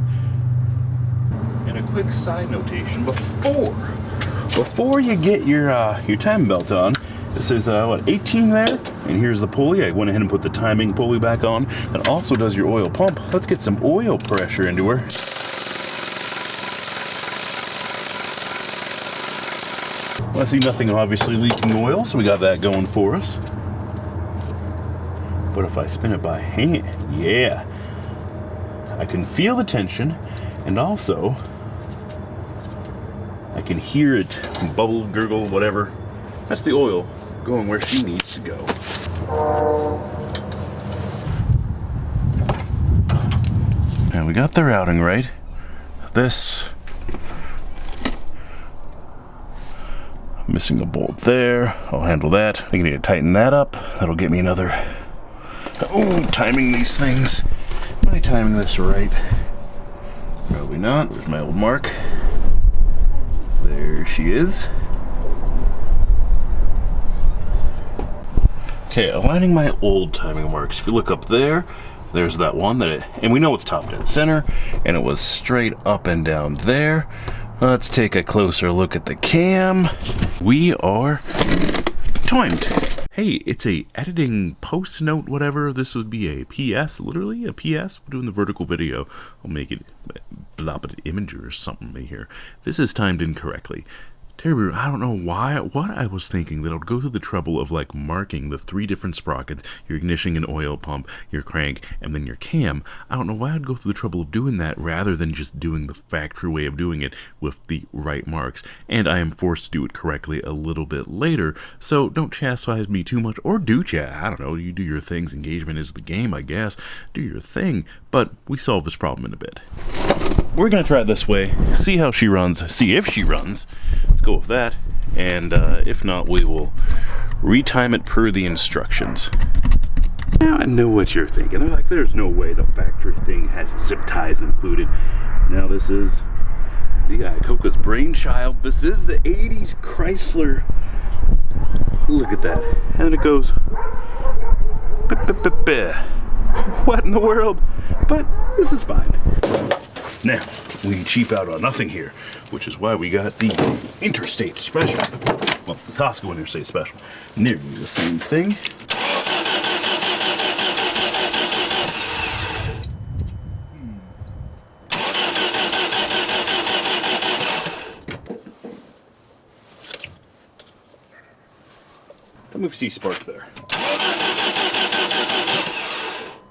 And a quick side notation before you get your timing belt on, this is what, 18 there, and here's the pulley. I went ahead and put the timing pulley back on. That also does your oil pump. Let's get some oil pressure into her. Well, I see nothing obviously leaking oil, so we got that going for us. But if I spin it by hand, yeah, I can feel the tension, and also I can hear it bubble, gurgle, whatever. That's the oil going where she needs to go. Now we got the routing right. This, I'm missing a bolt there. I'll handle that. I think I need to tighten that up. That'll get me another. Oh, timing these things. Am I timing this right? Probably not. There's my old mark. There she is. Okay, aligning my old timing marks. If you look up there, there's that one and we know it's top dead center, and it was straight up and down there. Let's take a closer look at the cam. We are timed. Hey, it's a editing post note, whatever. This would be a PS, literally a PS. We're doing the vertical video. I'll make it blobbed image or something here. This is timed incorrectly. Terrible. I don't know what I was thinking, that I would go through the trouble of like marking the 3 different sprockets, your ignition and oil pump, your crank, and then your cam. I don't know why I'd go through the trouble of doing that rather than just doing the factory way of doing it with the right marks. And I am forced to do it correctly a little bit later, so don't chastise me too much, or do chat. I don't know, you do your things. Engagement is the game, I guess. Do your thing, but we solve this problem in a bit. We're gonna try it this way, see how she runs, see if she runs. Let's go with that, and if not, we will retime it per the instructions. Now I know what you're thinking. They're like, there's no way the factory thing has zip ties included. Now this is the Icoca's brainchild. This is the 80s Chrysler. Look at that. And it goes. What in the world? But this is fine. Now, we cheap out on nothing here, which is why we got the Interstate Special. Well, the Costco Interstate Special. Nearly the same thing. Tell me if you see spark there.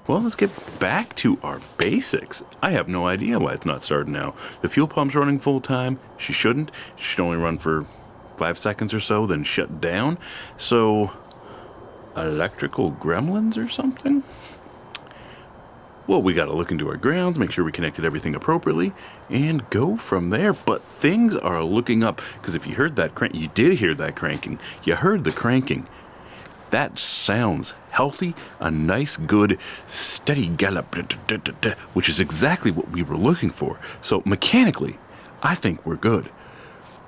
Well, let's get back to our basics. I have no idea why it's not starting now. The fuel pump's running full time. She shouldn't. She should only run for 5 seconds or so, then shut down. So, electrical gremlins or something? Well, we gotta look into our grounds, make sure we connected everything appropriately, and go from there. But things are looking up, because if you heard that crank, you did hear that cranking. You heard the cranking. That sounds healthy, a nice, good, steady gallop, which is exactly what we were looking for. So mechanically, I think we're good.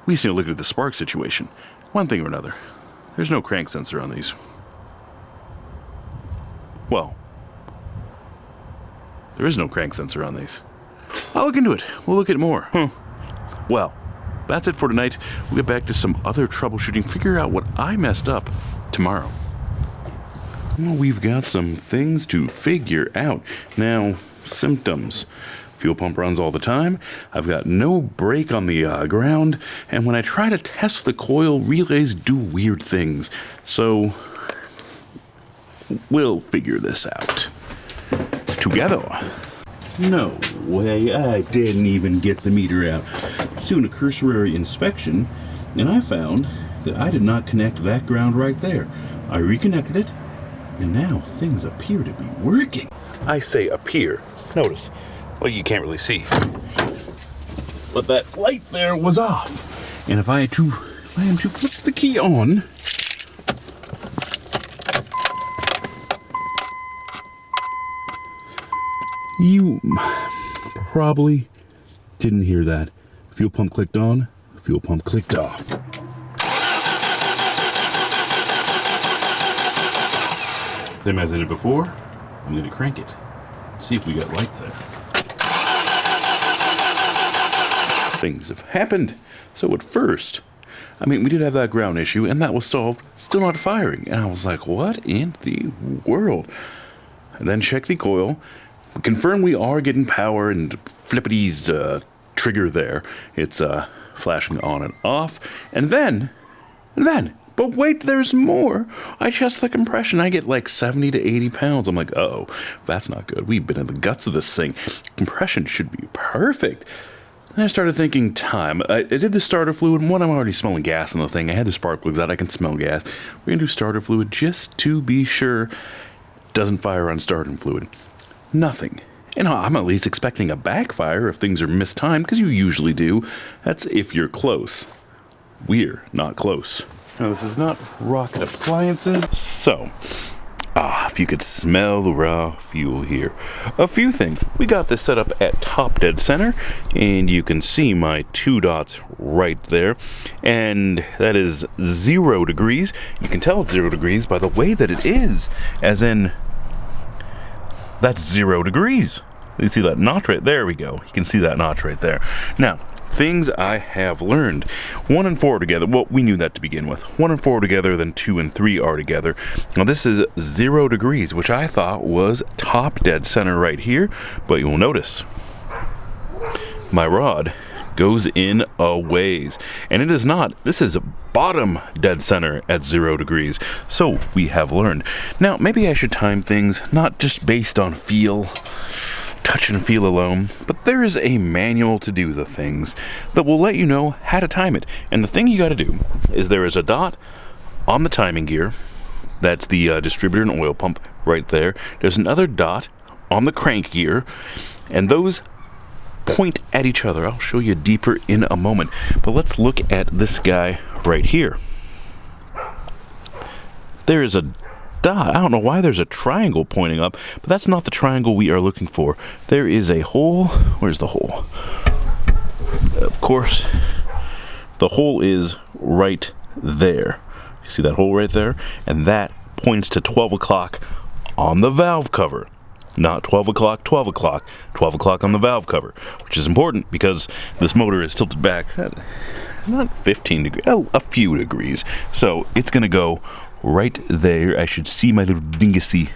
We just need to look at the spark situation. One thing or another. There's no crank sensor on these. Well, there is no crank sensor on these. I'll look into it. We'll look at more. Well, that's it for tonight. We'll get back to some other troubleshooting, figure out what I messed up tomorrow. Well, we've got some things to figure out. Now, symptoms. Fuel pump runs all the time. I've got no brake on the ground. And when I try to test the coil, relays do weird things. So, we'll figure this out together. No way, I didn't even get the meter out. I was doing a cursory inspection, and I found that I did not connect that ground right there. I reconnected it, and now things appear to be working. I say appear. Notice, well, you can't really see, but that light there was off. And if I am to flip the key on, you probably didn't hear that. Fuel pump clicked on, fuel pump clicked off. Same as I did before, I'm going to crank it. See if we got light there. Things have happened. So at first, we did have that ground issue, and that was solved, still not firing. And I was like, what in the world? And then check the coil. Confirm we are getting power, and Flippity's trigger there. It's flashing on and off. And then, but wait, there's more. I test the compression. I get like 70 to 80 pounds. I'm like, uh-oh, that's not good. We've been in the guts of this thing. Compression should be perfect. And I started thinking time. I did the starter fluid. One, I'm already smelling gas in the thing. I had the spark plugs out. I can smell gas. We're going to do starter fluid just to be sure it doesn't fire on starter fluid. Nothing. And I'm at least expecting a backfire if things are mistimed, because you usually do. That's if you're close. We're not close. Now, this is not rocket appliances. So, if you could smell the raw fuel here. A few things. We got this set up at top dead center, and you can see my 2 dots right there. And that is 0 degrees. You can tell it's 0 degrees by the way that it is. As in, that's 0 degrees. You see that notch right there? We go. You can see that notch right there. Now, things I have learned. 1 and 4 are together. Well, we knew that to begin with. 1 and 4 are together, then 2 and 3 are together. Now, this is 0 degrees, which I thought was top dead center right here. But you will notice my rod goes in a ways. And it is not. This is bottom dead center at 0 degrees. So we have learned. Now, maybe I should time things not just based on feel, touch and feel alone, but there is a manual to do the things that will let you know how to time it. And the thing you got to do is there is a dot on the timing gear. That's the distributor and oil pump right there. There's another dot on the crank gear, and those point at each other. I'll show you deeper in a moment, but let's look at this guy right here. There is a dot. I don't know why there's a triangle pointing up, but that's not the triangle we are looking for. There is a hole. Where's the hole? Of course, the hole is right there. You see that hole right there? And that points to 12 o'clock on the valve cover. Not 12 o'clock, 12 o'clock, 12 o'clock on the valve cover, which is important because this motor is tilted back not 15 degrees, a few degrees. So it's going to go right there. I should see my little dingacy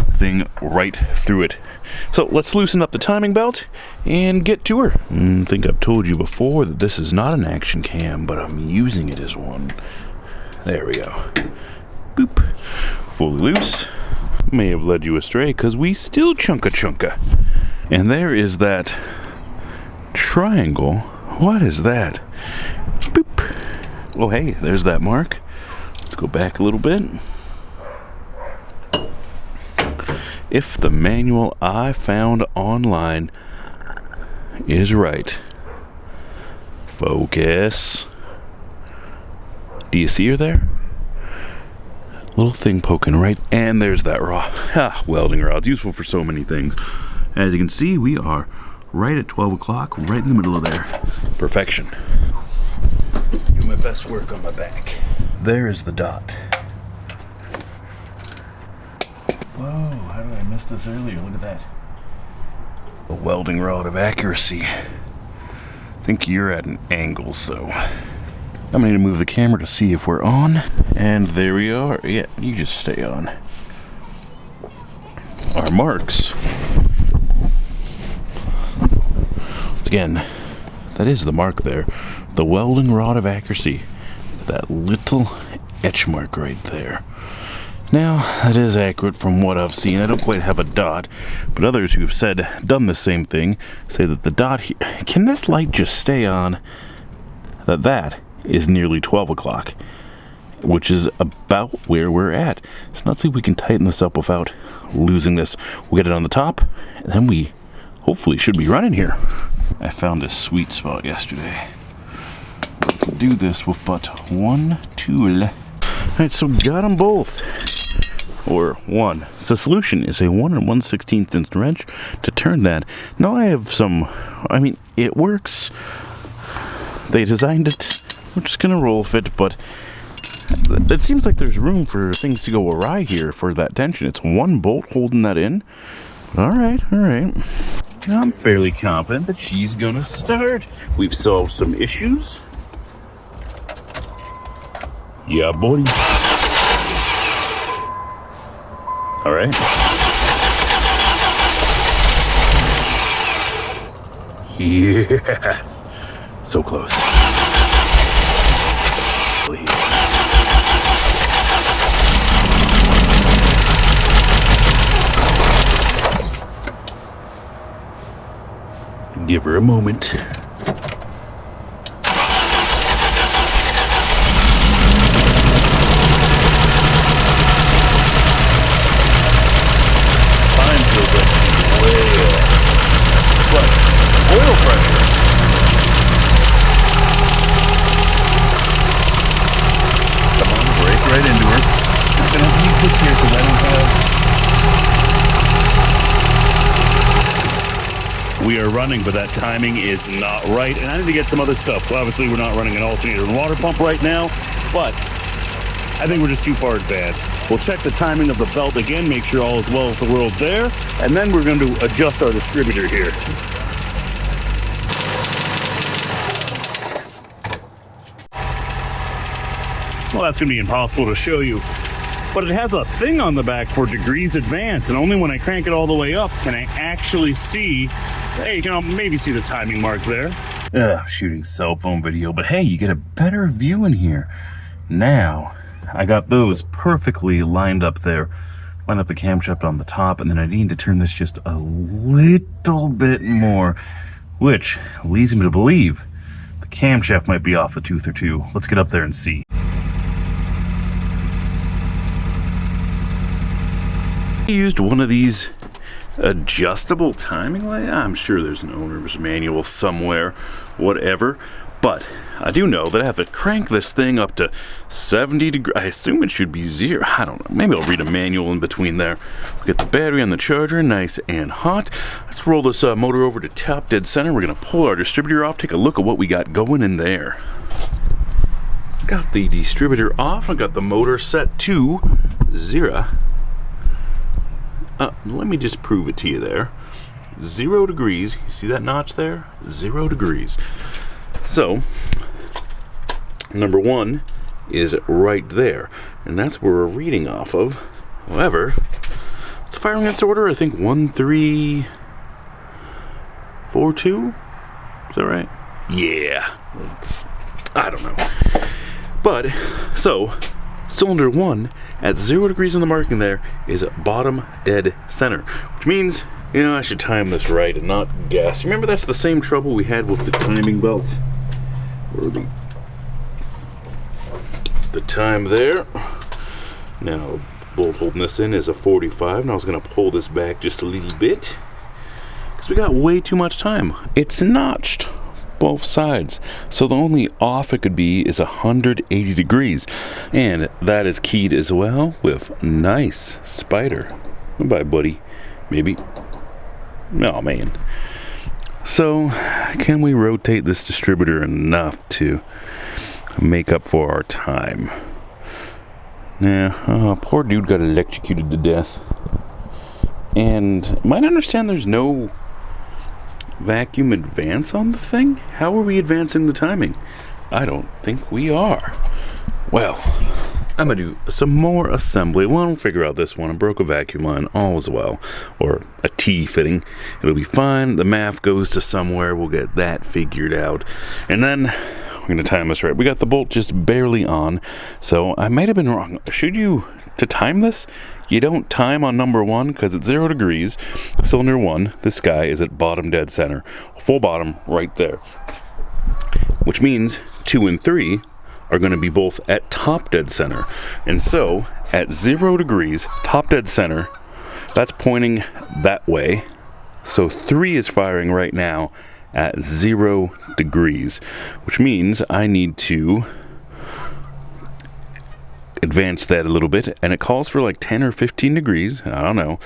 thing right through it. So let's loosen up the timing belt and get to her. I think I've told you before that this is not an action cam, but I'm using it as one. There we go. Boop. Fully loose. May have led you astray because we still chunka. And there is that triangle. What is that? Boop. Oh, hey, there's that mark. Let's go back a little bit. If the manual I found online is right. Focus. Do you see her there? Little thing poking right, and there's that rod. Welding rod's useful for so many things. As you can see, we are right at 12 o'clock, right in the middle of there. Perfection. Do my best work on my back. There is the dot. Whoa, how did I miss this earlier? Look at that. A welding rod of accuracy. I think you're at an angle, so I'm going to move the camera to see if we're on. And there we are. Yeah, you just stay on. Our marks. Again, that is the mark there. The welding rod of accuracy. That little etch mark right there. Now, that is accurate from what I've seen. I don't quite have a dot, but others who have done the same thing, say that the dot here, can this light just stay on? That is nearly 12 o'clock, which is about where we're at. So let's see if we can tighten this up without losing this. We'll get it on the top, and then we hopefully should be running here. I found a sweet spot yesterday. We can do this with but one tool. Alright, so got them both. Or one. So the solution is a 1 1/16 inch wrench to turn that. Now I have it works. They designed it. We're just gonna roll with it, but it seems like there's room for things to go awry here for that tension. It's one bolt holding that in. Alright. I'm fairly confident that she's gonna start. We've solved some issues. Yeah, boy. Alright. Yes. So close. Give her a moment. Time feels like because I don't have... We are running, but that timing is not right, and I need to get some other stuff. So obviously we're not running an alternator and water pump right now, but I think we're just too far advanced. We'll check the timing of the belt again, make sure all is well with the world there, and then we're going to adjust our distributor here. Well, that's going to be impossible to show you, but it has a thing on the back for degrees advance, and only when I crank it all the way up can I actually see, hey, you can maybe see the timing mark there. I'm shooting cell phone video, but hey, you get a better view in here. Now, I got those perfectly lined up there. Line up the camshaft on the top, and then I need to turn this just a little bit more, which leads me to believe the camshaft might be off a tooth or two. Let's get up there and see. I used one of these adjustable timing lights. I'm sure there's an owner's manual somewhere, whatever, but I do know that I have to crank this thing up to 70 degrees. I assume it should be 0. I don't know. Maybe I'll read a manual in between there. We'll get the battery on the charger nice and hot. Let's roll this motor over to top dead center. We're going to pull our distributor off, take a look at what we got going in there. Got the distributor off. I got the motor set to 0. Let me just prove it to you there. 0 degrees. You see that notch there? 0 degrees. So, number 1 is right there, and that's where we're reading off of. However, it's a firing against order, I think 1342. Is that right? Yeah. I don't know. But, so, cylinder 1 at 0 degrees on the marking there is bottom dead center, which means, you know, I should time this right and not guess. Remember, that's the same trouble we had with the timing belt, or the time there. Now, bolt holding this in is a 45, and I was going to pull this back just a little bit because we got way too much time. It's notched both sides, so the only off it could be is 180 degrees, and that is keyed as well with nice spider. Goodbye, buddy. Maybe. Oh man. So can we rotate this distributor enough to make up for our time? Yeah, poor dude got electrocuted to death. And might understand there's no vacuum advance on the thing? How are we advancing the timing? I don't think we are. Well, I'm gonna do some more assembly. Well, I'll figure out this one. I broke a vacuum line, all is well. Or a T fitting. It'll be fine. The math goes to somewhere. We'll get that figured out. And then we're gonna time this right. We got the bolt just barely on, so I might have been wrong. Should you, to time this, you don't time on number 1 because it's 0 degrees. Cylinder 1, this guy is at bottom dead center. Full bottom right there. Which means 2 and 3 are going to be both at top dead center. And so, at 0 degrees, top dead center, that's pointing that way. So 3 is firing right now at 0 degrees, which means I need to advance that a little bit, and it calls for like 10 or 15 degrees. I don't know.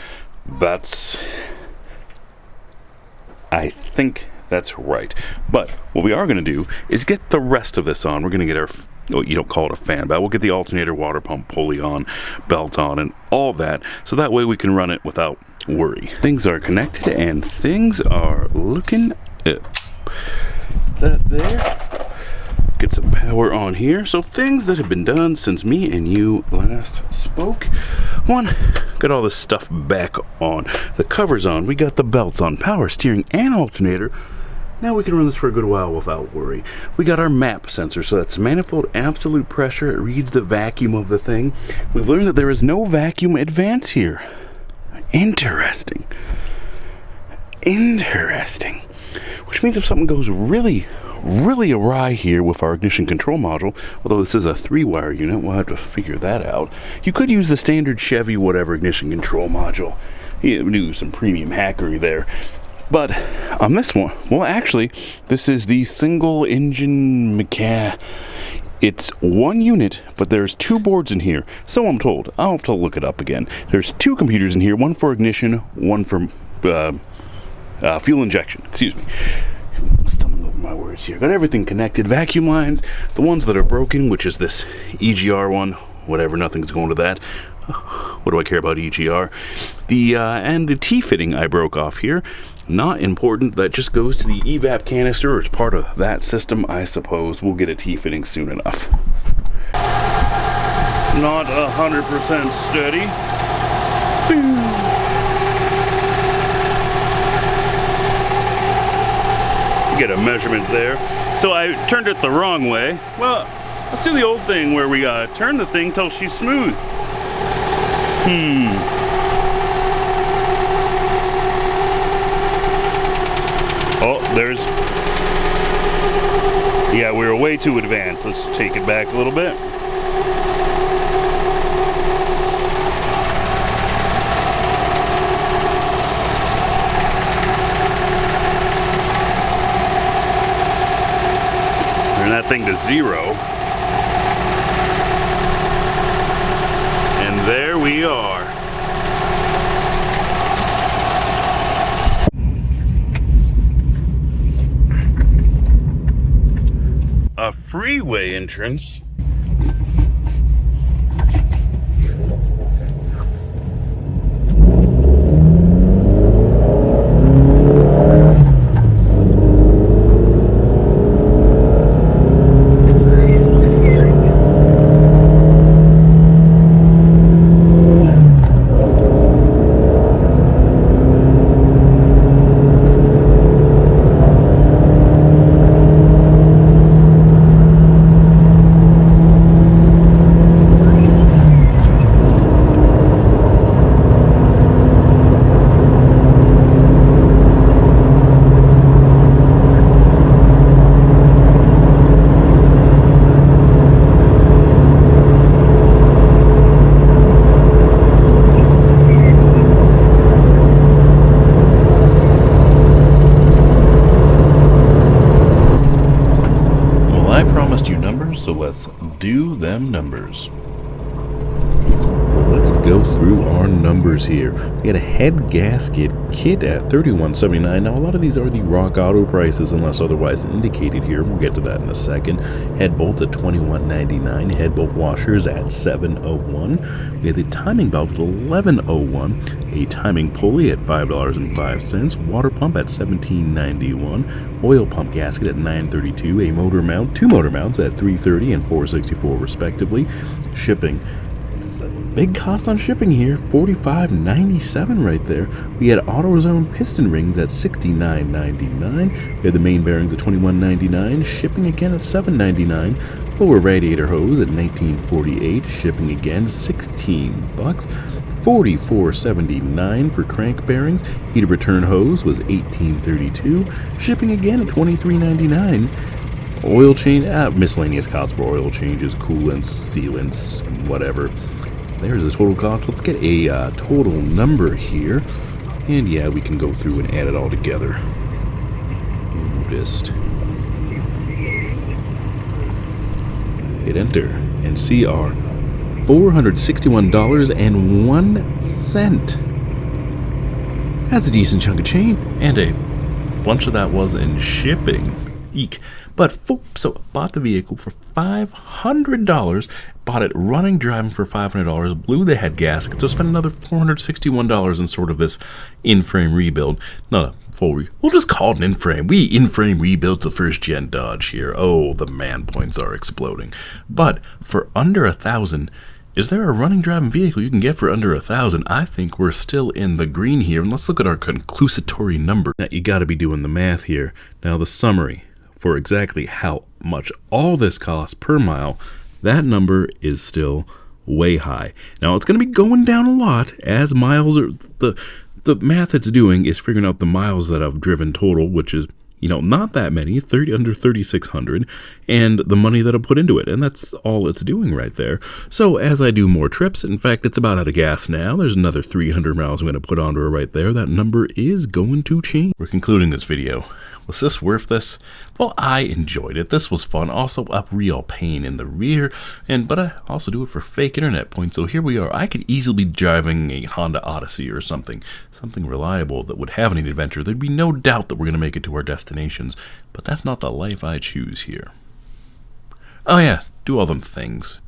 I think that's right. But what we are going to do is get the rest of this on. We're going to get our, oh, you don't call it a fan belt. We'll get the alternator, water pump, pulley on, belt on, and all that. So that way we can run it without worry. Things are connected and things are looking up. That there. Get some power on here. So things that have been done since me and you last spoke. 1, got all this stuff back on. The cover's on. We got the belts on, power steering and alternator. Now we can run this for a good while without worry. We got our map sensor, so that's manifold absolute pressure. It reads the vacuum of the thing. We've learned that there is no vacuum advance here. Interesting. Which means if something goes really awry here with our ignition control module, although this is a 3-wire unit, we'll have to figure that out. You could use the standard Chevy whatever ignition control module. You do some premium hackery there. But on this one, well, actually, this is the single engine It's one unit, but there's two boards in here. So I'm told. I'll have to look it up again. There's two computers in here, one for ignition, one for fuel injection. Excuse me. I'm stumbling over my words here. Got everything connected. Vacuum lines, the ones that are broken, which is this EGR one. Whatever, nothing's going to that. What do I care about EGR? And the T-fitting I broke off here. Not important. That just goes to the evap canister, or it's part of that system, I suppose. We'll get a T-fitting soon enough. Not 100% steady. Get a measurement there. So I turned it the wrong way. Well, let's do the old thing where we turn the thing till she's smooth. Oh, there's... Yeah, we were way too advanced. Let's take it back a little bit. Turn that thing to 0. And there we are. A freeway entrance. So let's do them numbers. Let's go through our numbers here. We got a head gasket kit at $31.79. Now a lot of these are the Rock Auto prices unless otherwise indicated here. We'll get to that in a second. Head bolts at $21.99. Head bolt washers at $7.01. We have the timing belt at $11.01. A timing pulley at $5.05. Water pump at $17.91. Oil pump gasket at $9.32. A motor mount, two motor mounts at $3.30 and $4.64 respectively. Shipping. Big cost on shipping here, $45.97 right there. We had AutoZone piston rings at $69.99. We had the main bearings at $21.99. Shipping again at $7.99. Lower radiator hose at $19.48. Shipping again, $16. $44.79 for crank bearings. Heater return hose was $18.32. Shipping again at $23.99. Oil change, miscellaneous costs for oil changes, coolants, sealants, whatever. There's the total cost. Let's get a total number here. And yeah, we can go through and add it all together. And we'll just hit enter and see our $461.01. That's a decent chunk of change. And a bunch of that was in shipping. Eek. But so bought the vehicle for $500, bought it running, driving for $500, blew the head gasket, so spent another $461 in sort of this in-frame rebuild. Not a full we'll just call it an in-frame. We in-frame rebuilt the first-gen Dodge here. Oh, the man points are exploding. But for under $1,000, is there a running, driving vehicle you can get for under $1,000? I think we're still in the green here, and let's look at our conclusory number. Now, you got to be doing the math here. Now, the summary for exactly how much all this costs per mile, that number is still way high. Now it's going to be going down a lot as miles are, the math it's doing is figuring out the miles that I've driven total, which is not that many, under 3,600, and the money that I put into it, and that's all it's doing right there. So as I do more trips, in fact, it's about out of gas now. There's another 300 miles I'm going to put onto it right there. That number is going to change. We're concluding this video. Was this worth this? Well, I enjoyed it. This was fun. Also, a real pain in the rear, but I also do it for fake internet points. So here we are. I could easily be driving a Honda Odyssey or something reliable that would have an adventure. There'd be no doubt that we're going to make it to our destinations, but that's not the life I choose here. Oh yeah, do all them things.